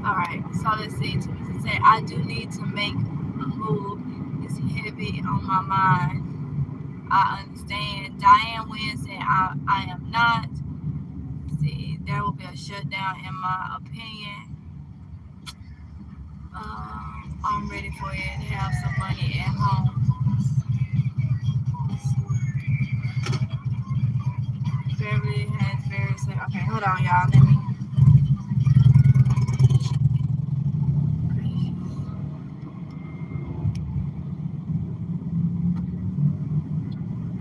All right, so let's see. Teresa said, "I do need to make a move. It's heavy on my mind." I understand. Diane Wynn said, I am not. See, there will be a shutdown in my opinion. I'm ready for it to have some money at home. Beverly has very said, okay, hold on, y'all. Let me.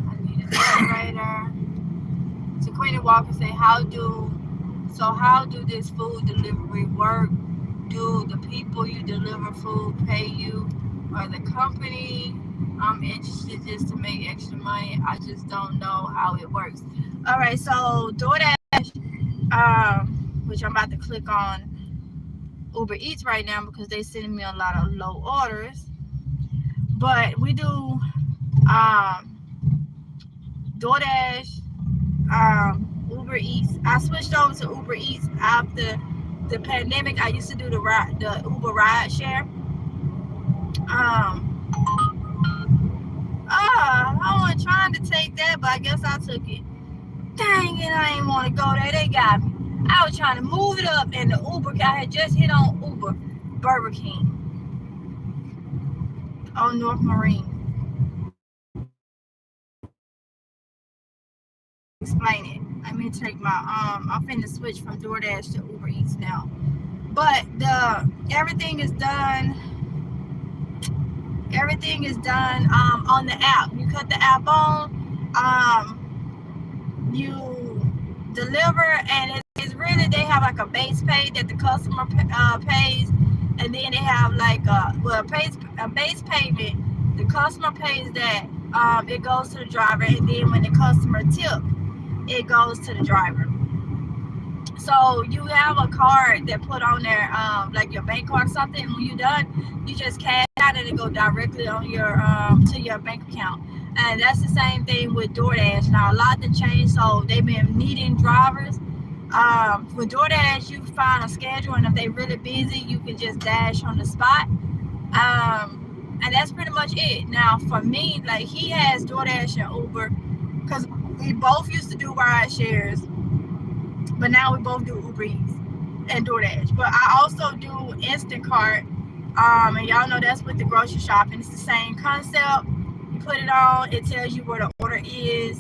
I need a generator. So Queenie Walker say, how do this food delivery work? Do the people you deliver food pay you or the company? I'm interested just to make extra money. I just don't know how it works. All right, so DoorDash, which I'm about to click on Uber Eats right now because they're sending me a lot of low orders. But we do DoorDash, Uber Eats. I switched over to Uber Eats after the pandemic. I used to do the Uber ride share. I wasn't trying to take that, but I guess I took it. Dang it, I ain't want to go there. They got me. I was trying to move it up, and the Uber guy had just hit on Uber Burger King on North Marine. Explain it. Let me take my I'm finna switch from DoorDash to Uber Eats now. But everything is done. Everything is done on the app. You cut the app on. You deliver, and it's really, they have like a base pay that the customer pays, and then they have like a base payment. The customer pays that. It goes to the driver, and then when the customer tip, it goes to the driver. So you have a card that put on there, like your bank card or something. When you're done, you just cash out and it go directly on your to your bank account. And that's the same thing with DoorDash. Now a lot to change, so they've been needing drivers. With DoorDash, you find a schedule, and if they're really busy, you can just dash on the spot. And that's pretty much it. Now for me, like, he has DoorDash and Uber, because we both used to do ride shares, but now we both do Uber Eats and DoorDash. But I also do Instacart, and y'all know that's with the grocery shopping. It's the same concept. You put it on, it tells you where the order is,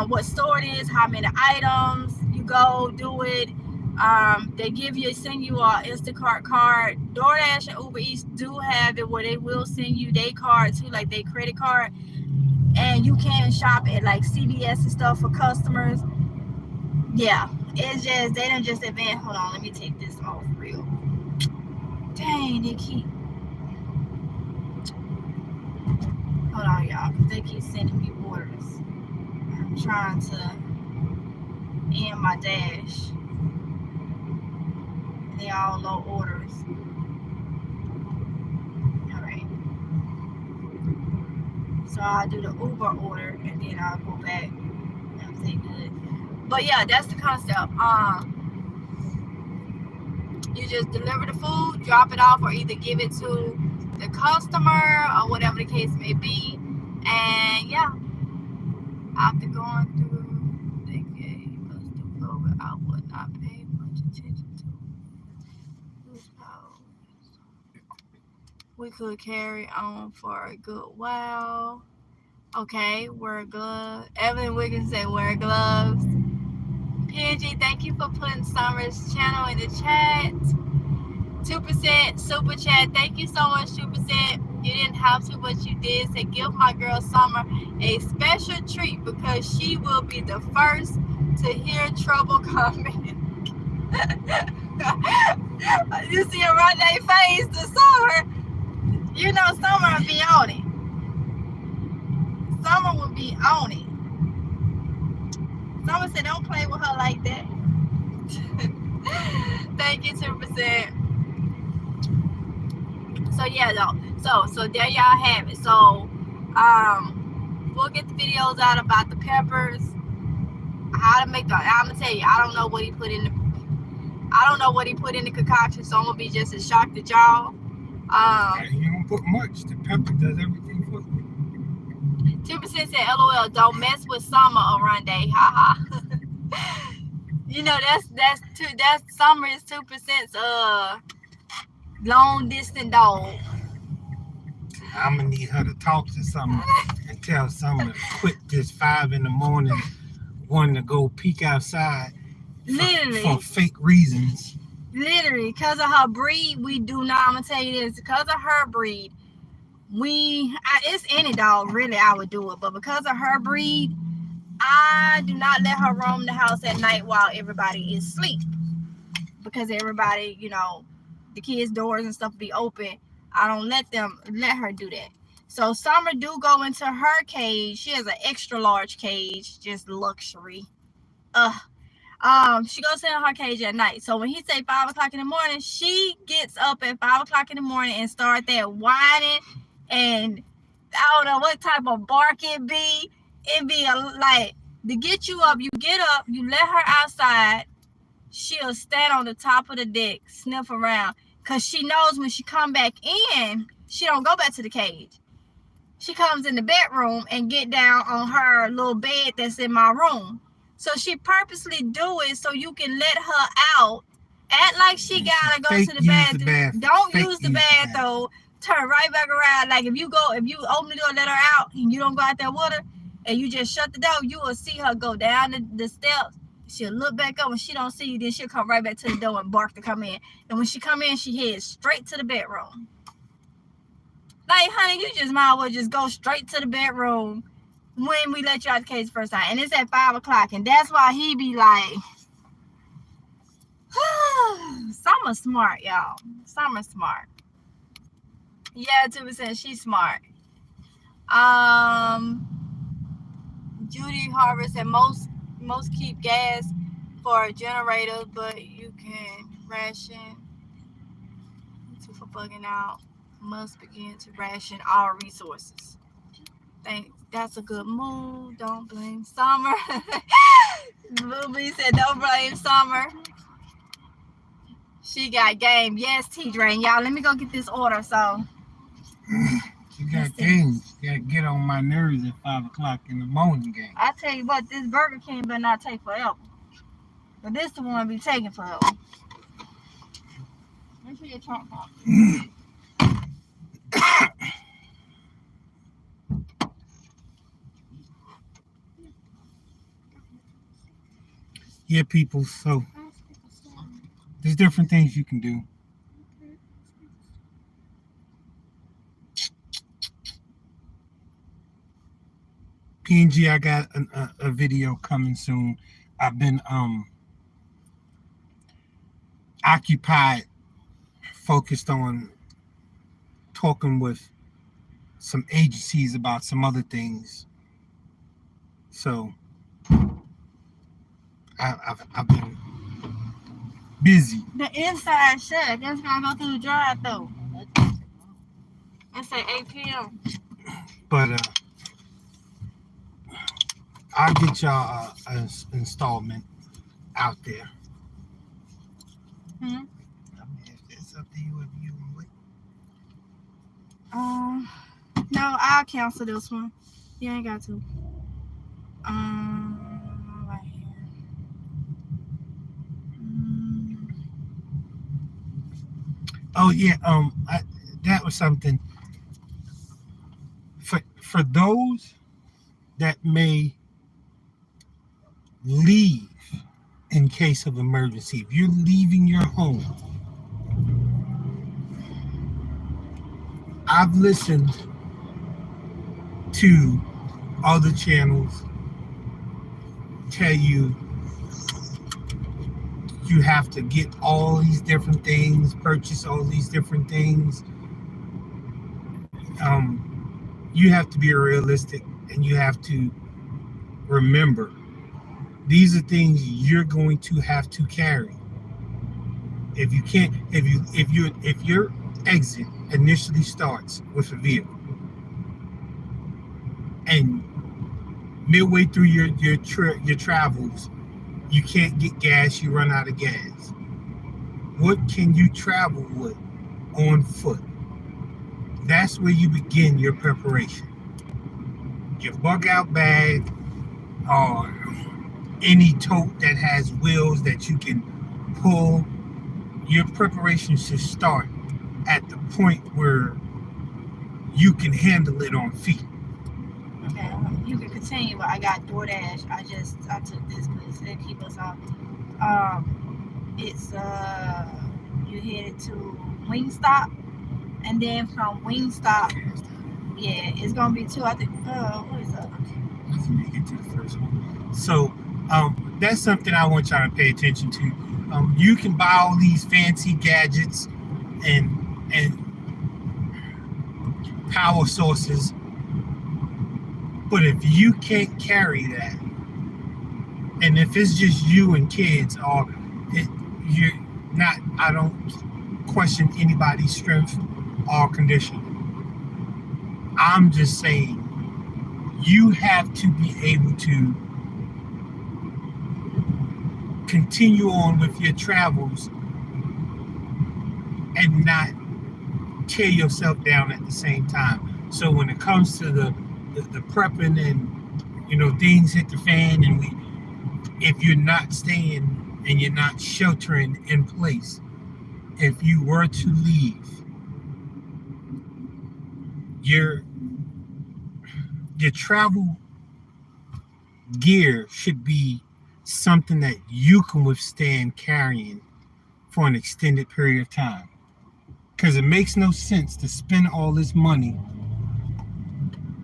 what store it is, how many items. You go do it. They send you a Instacart card. DoorDash and Uber Eats do have it where they will send you their card too, like their credit card, and you can shop at like CVS and stuff for customers. Yeah, it's just, they done just invent. Hold on, let me take this off real. Dang, they keep. Hold on, y'all, because they keep sending me orders. I'm trying to end my dash. They all low orders. Alright. So I'll do the Uber order, and then I'll go back. Everything good. But yeah, that's the concept. You just deliver the food, drop it off, or either give it to the customer or whatever the case may be. And yeah, after going through the game, I would not pay much attention to whose house. We could carry on for a good while. Okay, wear gloves. Evelyn Wiggins said wear gloves. PNG, thank you for putting Summer's channel in the chat. 2% super chat. Thank you so much, 2%. You didn't have to, but you did. Say, give my girl Summer a special treat because she will be the first to hear trouble coming. You see her right their face to Summer. You know Summer will be on it. Summer will be on it. Summer said, don't play with her like that. Thank you, 2%. So yeah, though. So there y'all have it. So we'll get the videos out about the peppers. How to make the, I'm gonna tell you, I don't know what he put in the concoction, so I'm gonna be just as shocked as y'all. You don't put much. The pepper does everything for you. 2% said LOL, don't mess with Summer around day. Haha. You know that's Summer is 2%'s long distance dog. I'm gonna need her to talk to Summer and tell Summer to quit this 5 in the morning wanting to go peek outside for fake reasons. Literally, because of her breed, we do not. I'm gonna tell you this, because of her breed, it's any dog really I would do it, but because of her breed, I do not let her roam the house at night while everybody is asleep, because everybody, the kids' doors and stuff be open. I don't let her do that. So Summer do go into her cage. She has an extra large cage, just luxury. She goes in her cage at night. So when he say 5 o'clock in the morning, she gets up at 5 o'clock in the morning and start that whining, and I don't know what type of bark it be. It be like to get you up. You get up, you let her outside. She'll stand on the top of the deck, sniff around, because she knows when she come back in, she don't go back to the cage. she comes in the bedroom and get down on her little bed that's in my room. So she purposely do it so you can let her out. Act like she gotta go to the bathroom. Don't use the bathroom. Turn right back around. Like if you open the door, let her out, and you don't go out there with her, and you just shut the door, you will see her go down the steps. She'll look back up. When she don't see you, then she'll come right back to the door and bark to come in. And when she come in, she heads straight to the bedroom. Like, honey, you just might as well just go straight to the bedroom when we let you out the cage first time. And it's at 5 o'clock. And that's why he be like, Summer smart, y'all. Summer smart. Yeah, 2%. She's smart. Judy Harvest and most keep gas for a generator, but you can ration. Two for bugging out. Must begin to ration all resources. Thanks. That's a good move. Don't blame Summer. Booby said, don't blame Summer. She got game. Yes, T-Drain. Y'all, let me go get this order. So. You got games. You got to get on my nerves at 5 o'clock in the morning game. I tell you what, this Burger King better not take forever. But this the one be taking forever. Make sure your trunk pop. Yeah, people, so there's different things you can do. PNG, I got a video coming soon. I've been occupied, focused on talking with some agencies about some other things. So I've been busy. The inside shut. That's gonna go through the drive-through. It's at 8 p.m. But I'll get y'all an installment out there. Hmm? I mean, it's up to you if you want to wait. No, I'll cancel this one. You ain't got to. Right here. Oh yeah, that was something for those that may leave in case of emergency. If you're leaving your home, I've listened to other channels tell you you have to get all these different things, purchase all these different things. You have to be realistic, and you have to remember these are things you're going to have to carry. If you can't, if your exit initially starts with a vehicle, and midway through your travels, you can't get gas, you run out of gas. What can you travel with on foot? That's where you begin your preparation. Your bug out bag, or any tote that has wheels that you can pull. Your preparation should start at the point where you can handle it on feet. Okay, you can continue, but I got DoorDash. I took this because it keep us off. It's you headed to Wingstop, and then from Wingstop, yeah, it's gonna be two. I think. What is that? Let me get to the first one. So, that's something I want y'all to pay attention to. You can buy all these fancy gadgets and power sources, but if you can't carry that, and if it's just you and kids, or you're not, I don't question anybody's strength or condition. I'm just saying you have to be able to continue on with your travels and not tear yourself down at the same time. So when it comes to the prepping and things hit the fan, and if you're not staying and you're not sheltering in place, if you were to leave, your your travel gear should be something that you can withstand carrying for an extended period of time. Because it makes no sense to spend all this money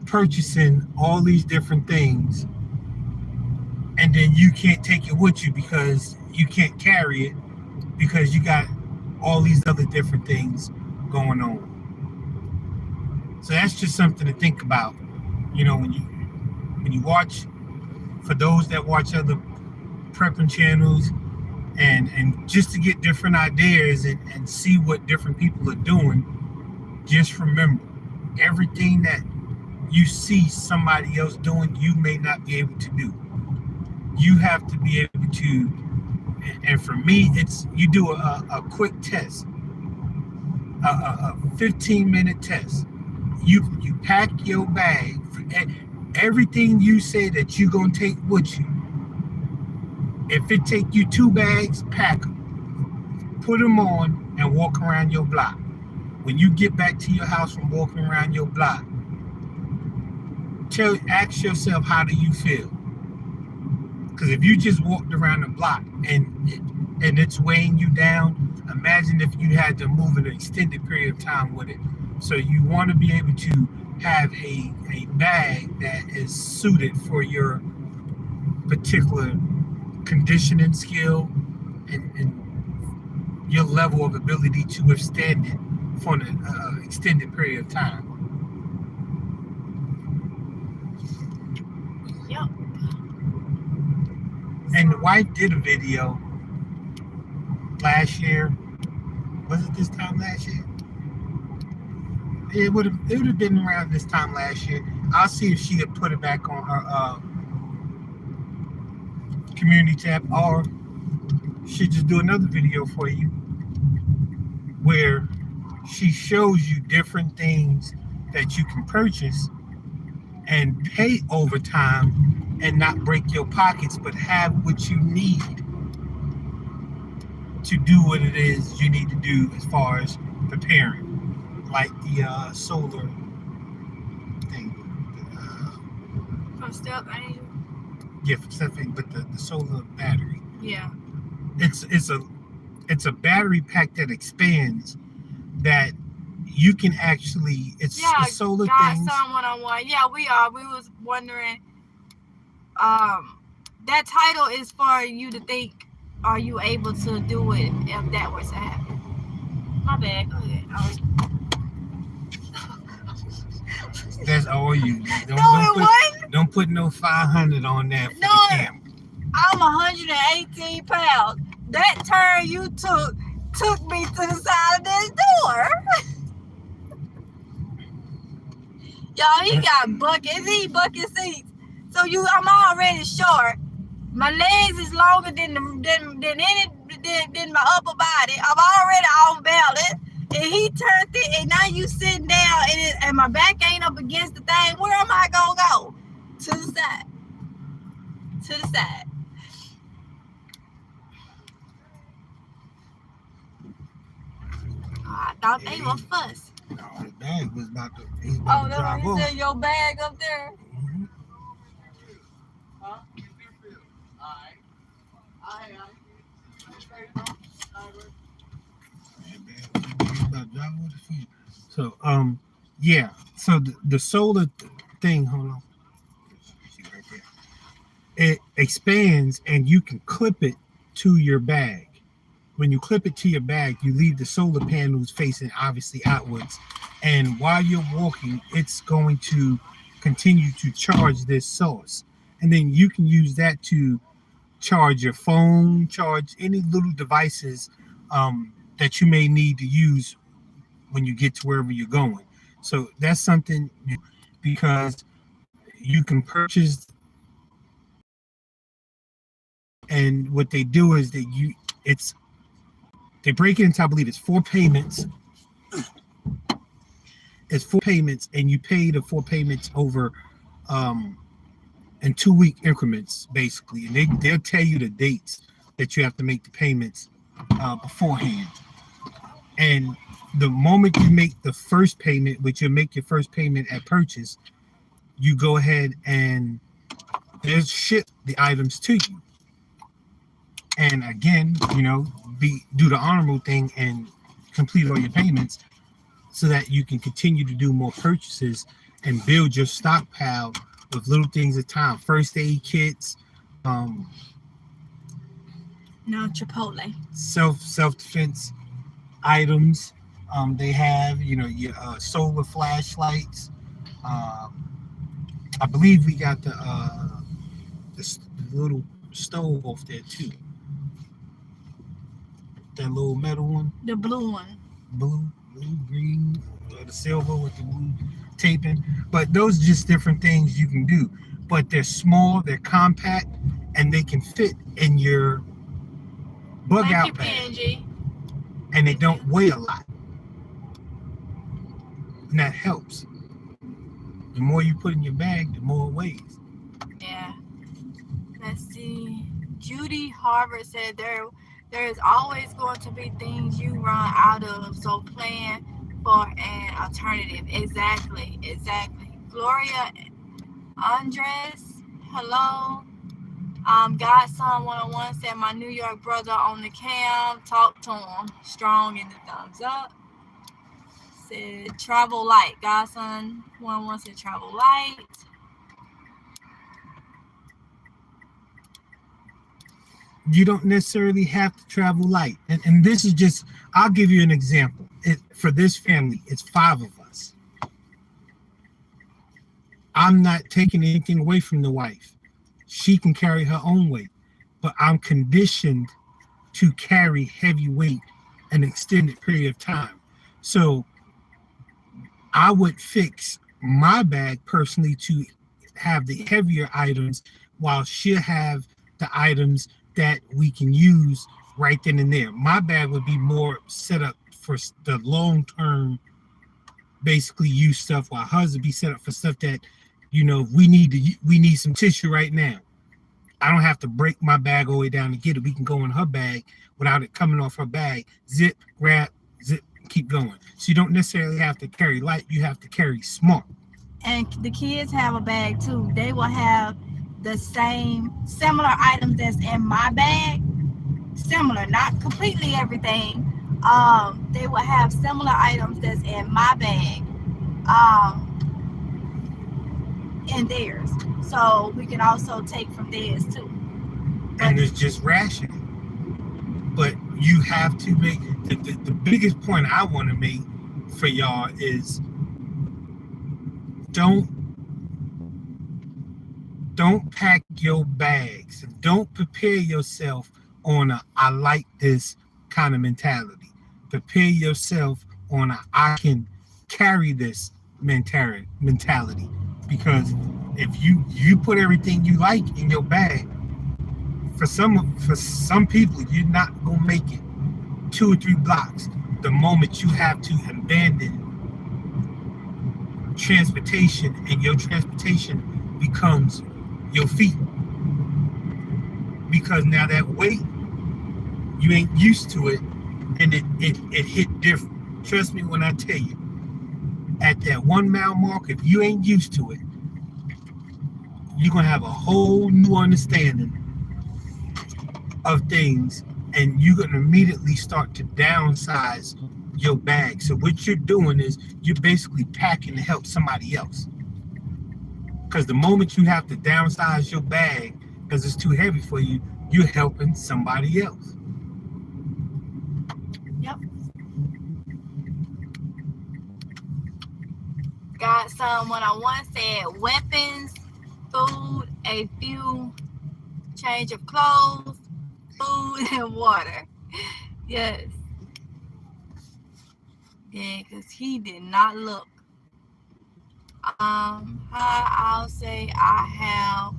purchasing all these different things and then you can't take it with you because you can't carry it because you got all these other different things going on. So that's just something to think about. When you watch, for those that watch other prepping channels, and just to get different ideas and see what different people are doing, just remember, everything that you see somebody else doing, you may not be able to do. You have to be able to, and for me, it's you do a quick test, a 15-minute test. You pack your bag, everything you say that you're gonna take with you. If it take you 2 bags, pack them, put them on, and walk around your block. When you get back to your house from walking around your block, ask yourself, how do you feel? Because if you just walked around the block and it's weighing you down, imagine if you had to move an extended period of time with it. So you want to be able to have a bag that is suited for your particular conditioning skill and your level of ability to withstand it for an extended period of time. Yep. And the wife did a video last year. Was it this time last year? It would have been around this time last year. I'll see if she could put it back on her community tab, or she just do another video for you where she shows you different things that you can purchase and pay over time and not break your pockets, but have what you need to do what it is you need to do as far as preparing, like the solar thing. From Step Angel. Yeah, for something, but the solar battery. Yeah. It's a battery pack that expands, that you can actually, it's solar things. Godson 101. Yeah, we was wondering, that title is for you to think, are you able to do it if that was to happen? My bad, go ahead. That's all you. Don't put no 500 on there for the camera. I'm 118 pounds. That turn you took me to the side of this door. Y'all, he got bucket seats. So I'm already short. My legs is longer than my upper body. I'm already off balance. And he turned it, and now you sitting down, and my back ain't up against the thing. Where am I gonna go? To the side. To the side. I thought they were fuss. No, the bag was about to. He's Oh, about to that's drive what off. you said, your bag up there? Mhm. Huh? So yeah. So the solar thing, hold on. Right there. It expands and you can clip it to your bag. When you clip it to your bag, you leave the solar panels facing obviously outwards. And while you're walking, it's going to continue to charge this source. And then you can use that to charge your phone, charge any little devices that you may need to use when you get to wherever you're going. So that's something, because you can purchase, and what they do is they break it into, I believe it's 4 payments, it's 4 payments, and you pay the 4 payments over um, in 2 week increments, basically. And they'll tell you the dates that you have to make the payments beforehand. And the moment you make the first payment, which you'll make your first payment at purchase, you go ahead and they'll ship the items to you. And again, do the honorable thing and complete all your payments so that you can continue to do more purchases and build your stockpile with little things at a time. First aid kits, um, No Chipotle. self defense items. They have your solar flashlights. Um, I believe we got the little stove off there too. That little metal one, The blue one. blue, green, the silver with the blue taping. But those are just different things you can do. But they're small, they're compact, and they can fit in your bug Thank you, out bag, PNG. and they don't weigh a lot. And that helps. The more you put in your bag, the more it weighs. Yeah. Let's see. Judy Harvard said there is always going to be things you run out of, so plan for an alternative. Exactly. Gloria Andres, hello. Godson 101 said my New York brother on the cam. Talk to him. Strong in the thumbs up. Said travel light. Godson 101 said travel light. You don't necessarily have to travel light. And this is just, I'll give you an example. For this family, it's 5 of us. I'm not taking anything away from the wife. She can carry her own weight, but I'm conditioned to carry heavy weight an extended period of time. So I would fix my bag personally to have the heavier items while she'll have the items that we can use right then and there. My bag would be more set up for the long term, basically use stuff, while hers would be set up for stuff that, we need some tissue right now. I don't have to break my bag all the way down to get it. We can go in her bag without it coming off her bag. Zip, grab, zip, keep going. So you don't necessarily have to carry light. You have to carry smart. And the kids have a bag too. They will have the similar items that's in my bag. Similar, not completely everything. They will have similar items that's in my bag. In theirs. So we can also take from theirs too. And it's just rationing. But you have to make the biggest point I want to make for y'all is don't pack your bags. Don't prepare yourself on a I like this kind of mentality. Prepare yourself on a I can carry this mentality. Because if you put everything you like in your bag, for some people, you're not gonna make it 2 or 3 blocks the moment you have to abandon transportation, and your transportation becomes your feet. Because now that weight, you ain't used to it, and it hit different. Trust me when I tell you, at that 1 mile mark, if you ain't used to it, you're gonna have a whole new understanding of things, and you're gonna immediately start to downsize your bag. So what you're doing is you're basically packing to help somebody else. Because the moment you have to downsize your bag because it's too heavy for you, you're helping somebody else. Yep. Godson 101 said weapons, food, a few change of clothes, food, and water. Yes. Yeah, because he did not look. I'll say I have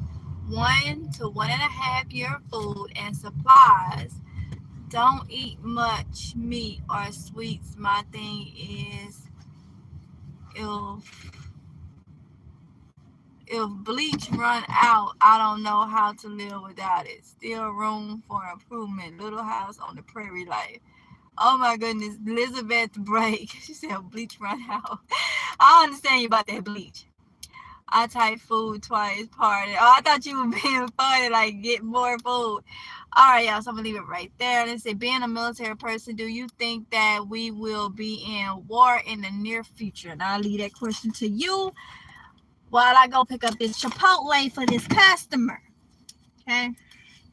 1 to 1.5 year food and supplies. Don't eat much meat or sweets. My thing if bleach run out, I don't know how to live without it. Still room for improvement. Little house on the prairie life. Oh my goodness, Elizabeth Break. She said bleach run out. I understand you about that bleach. I type food twice, party. Oh, I thought you were being funny, like get more food. All right, y'all, so I'm gonna leave it right there. Let's say, being a military person, do you think that we will be in war in the near future? And I'll leave that question to you while I go pick up this Chipotle for this customer. Okay.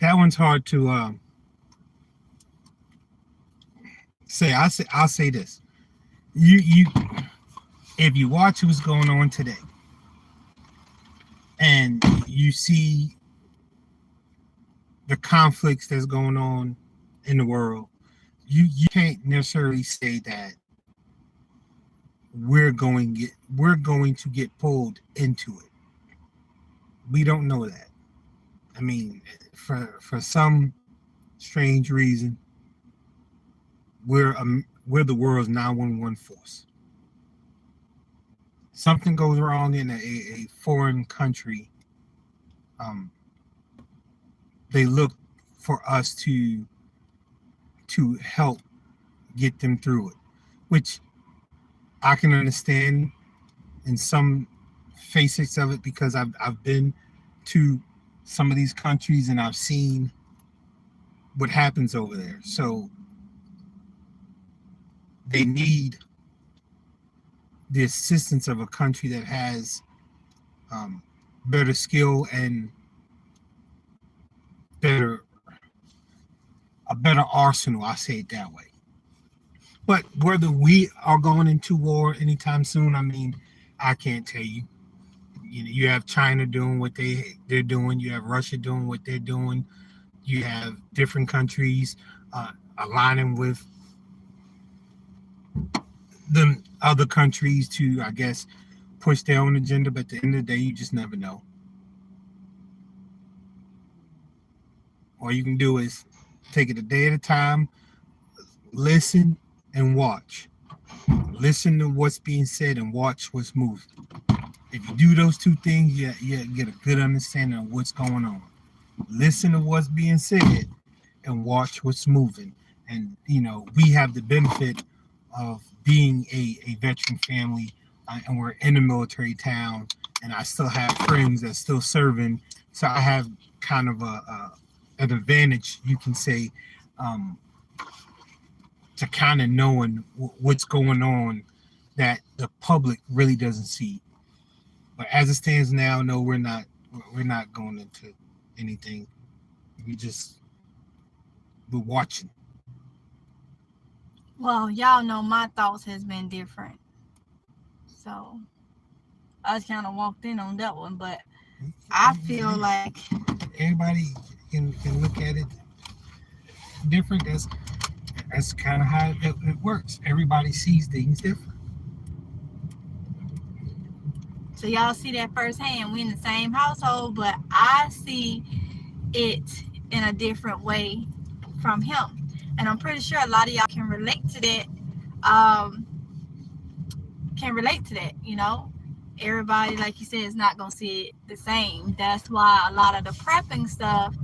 That one's hard to say. I'll say this. You if you watch what's going on today and you see the conflicts that's going on in the world, you can't necessarily say that we're going to get pulled into it. We don't know that. I mean, for some strange reason, we're the world's 911 force. Something goes wrong in a foreign country, they look for us to help get them through it, which I can understand in some facets of it, because I've been to some of these countries and I've seen what happens over there. So they need the assistance of a country that has better skill and a better arsenal. I say it that way. But whether we are going into war anytime soon, I mean, I can't tell you. You know, you have China doing what they're doing. You have Russia doing what they're doing. You have different countries aligning with the other countries to, I guess, push their own agenda. But at the end of the day, you just never know. All you can do is take it a day at a time, listen and watch. Listen to what's being said and watch what's moving. If you do those two things, you get a good understanding of what's going on. Listen to what's being said and watch what's moving. And, you know, we have the benefit of being a veteran family, and we're in a military town, and I still have friends that's still serving. So I have kind of an advantage, you can say, to kind of knowing what's going on that the public really doesn't see. But as it stands now, no, we're not going into anything. We're watching. Well, y'all know my thoughts has been different. So I just kind of walked in on that one, but I feel like everybody can look at it different. That's kind of how it works. Everybody sees things different. So y'all see that firsthand. We in the same household, but I see it in a different way from him. And I'm pretty sure a lot of y'all can relate to that. You know. Everybody, like you said, is not going to see it the same. That's why a lot of the prepping stuff,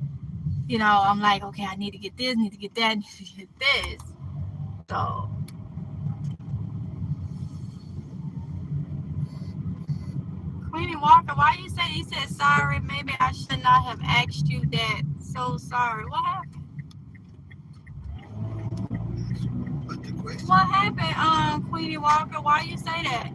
you know, I'm like, okay, I need to get this, need to get that, need to get this. So Queenie Walker, why you said sorry? Maybe I should not have asked you that. So sorry. What happened? What happened, Queenie Walker? Why you say that?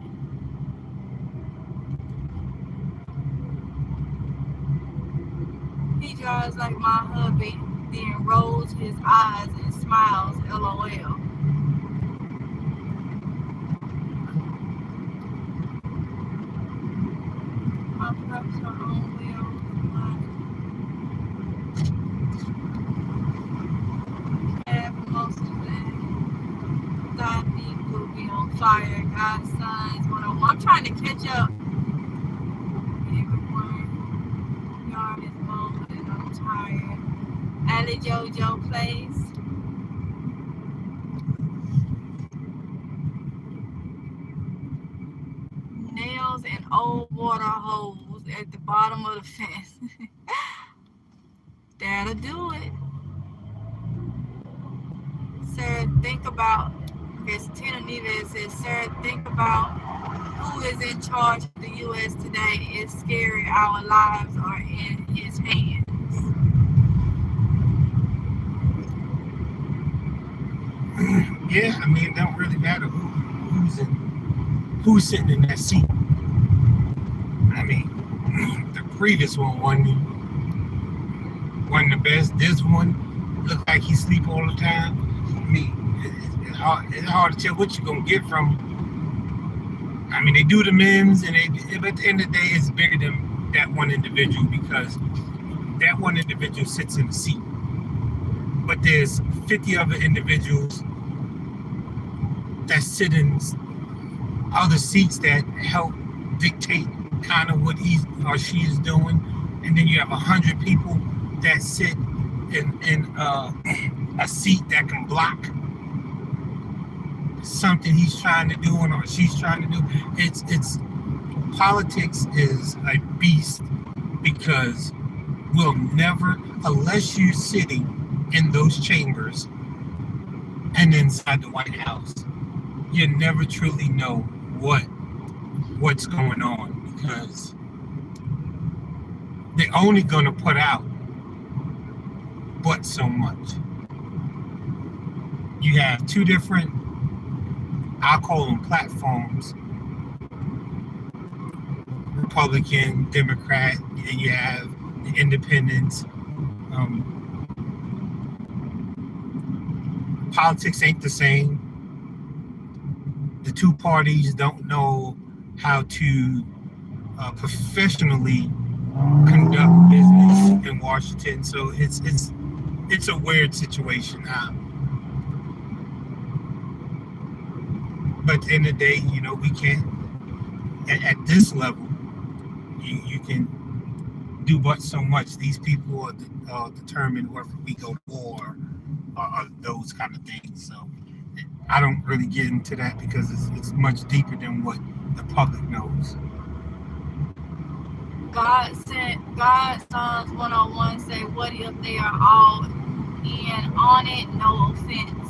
He draws like my hubby, then rolls his eyes and smiles, LOL. My preps are on wheels. Most of it. God will be on fire. God's sons 101. I'm trying to catch up. Everyone, yard is mowed and I'm tired. Ali JoJo plays. bottom of the fence. That'll do it. Sir, think about, it's Tina Neves says, sir, think about who is in charge of the U.S. today. It's scary. Our lives are in his hands. Yeah, I mean, it don't really matter who's sitting in that seat. I mean, the previous one wasn't the best. This one looked like he sleep all the time. I mean, it's hard to tell what you're gonna get from him. I mean, they do the memes, but at the end of the day, it's bigger than that one individual because that one individual sits in the seat. But there's 50 other individuals that sit in other seats that help dictate kind of what he or she is doing, and then you have 100 people that sit in a seat that can block something he's trying to do or she's trying to do. It's politics is a beast because we'll never, unless you're sitting in those chambers and inside the White House, you never truly know what's going on because they're only going to put out but so much. You have two different, I'll call them platforms, Republican, Democrat, and you have the independents. Politics ain't the same. The two parties don't know how to professionally conduct business in Washington, so it's a weird situation. But at the end of the day, you know, we can't at this level. You can do but so much. These people are determined whether we go to war or those kind of things. So I don't really get into that because it's much deeper than what the public knows. God Psalms 101 say, what if they are all in on it? No offense.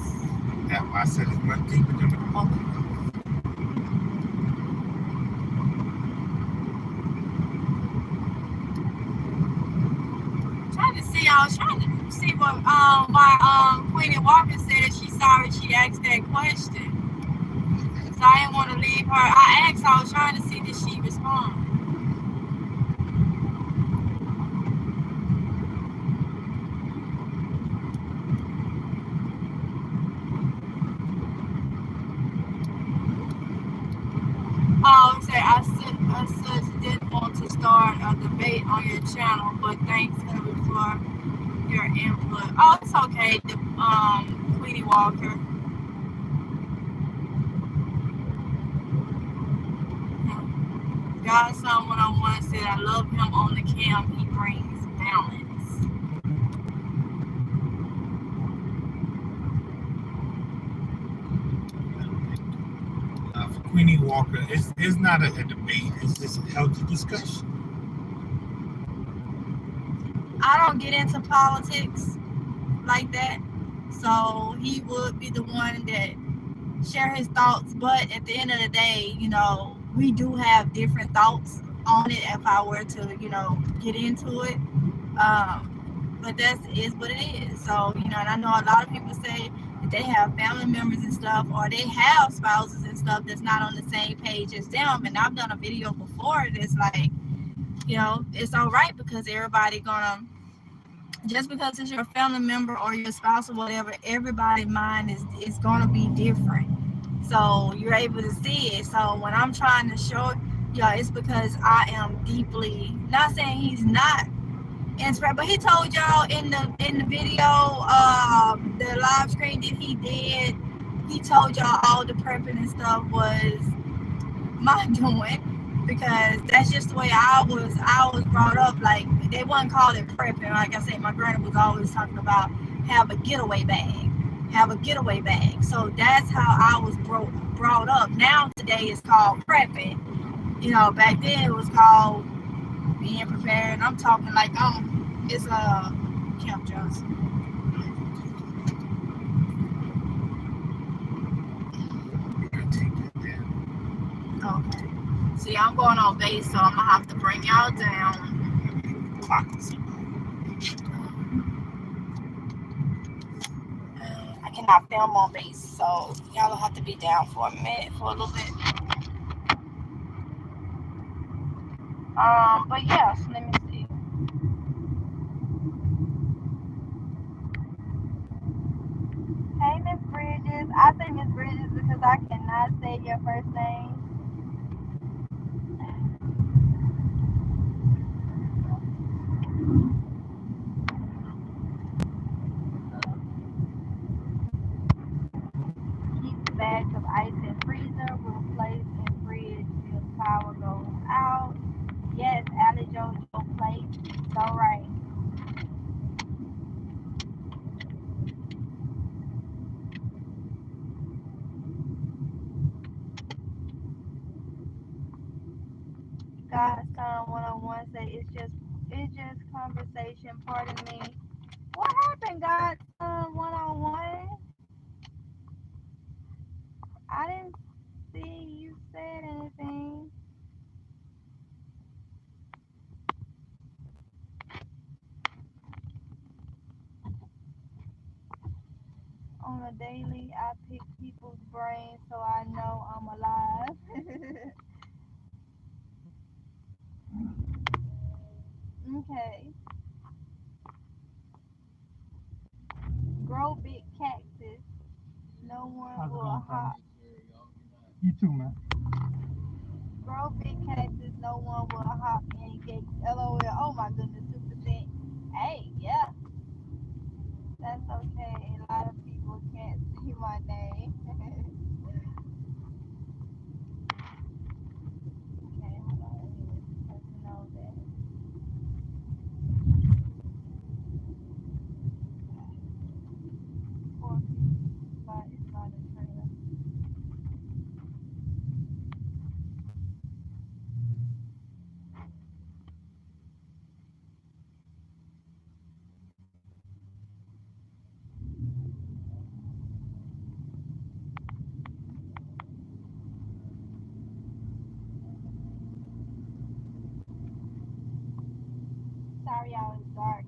That's why I said it's much deeper than the public knows. I was trying to see why Queenie Walker said that she's sorry she asked that question. So I didn't want to leave her. I asked, I was trying to see did she respond. Oh, say I said didn't want to start a debate on your channel, but thanks for your input. Oh, it's okay, Queenie Walker. Godson 101 said, I love him on the cam. He brings balance. For Queenie Walker, it's not a debate. It's just a healthy discussion. I don't get into politics like that, so he would be the one that share his thoughts. But at the end of the day, you know, we do have different thoughts on it if I were to, you know, get into it. But that is what it is. So, you know, and I know a lot of people say that they have family members and stuff, or they have spouses and stuff that's not on the same page as them. And I've done a video before that's like, you know, it's all right because everybody gonna, just because it's your family member or your spouse or whatever, everybody's mind is gonna be different. So you're able to see it. So when I'm trying to show, it's because I am deeply, not saying he's not inspired, but he told y'all in the video, the live stream that he did, he told y'all all the prepping and stuff was my doing. Because that's just the way I was brought up. Like, they wouldn't call it prepping. Like I said, my granny was always talking about have a getaway bag. So that's how I was brought up. Now today it's called prepping. You know, back then it was called, being prepared. I'm talking like it's Camp Johnson. Gotta take that down. Okay. See, I'm going on base, so I'm gonna have to bring y'all down. Clocking somebody. I cannot film on base, so y'all will have to be down for a minute, for a little bit. But yeah, so let me see. Hey, Miss Bridges. I say Miss Bridges because I cannot say your first name. Keep bags of ice in freezer. Will place in fridge till power goes out. Yes, Allie Jojo place. So right. Godson 101 say it's just conversation. Pardon me. What happened, Godson 101? I didn't see you said anything. On a daily, I pick people's brains so I know I'm alive. Okay. Grow big cactus. No one will hop. You too, man. Grow big cactus. No one will hop in gates. LOL. Oh my goodness. 2%. Hey, yeah. That's okay. A lot of people can't see my name. Okay, hold on. Let's know that. Four people, but it's not a trailer. Sorry, y'all, it's dark.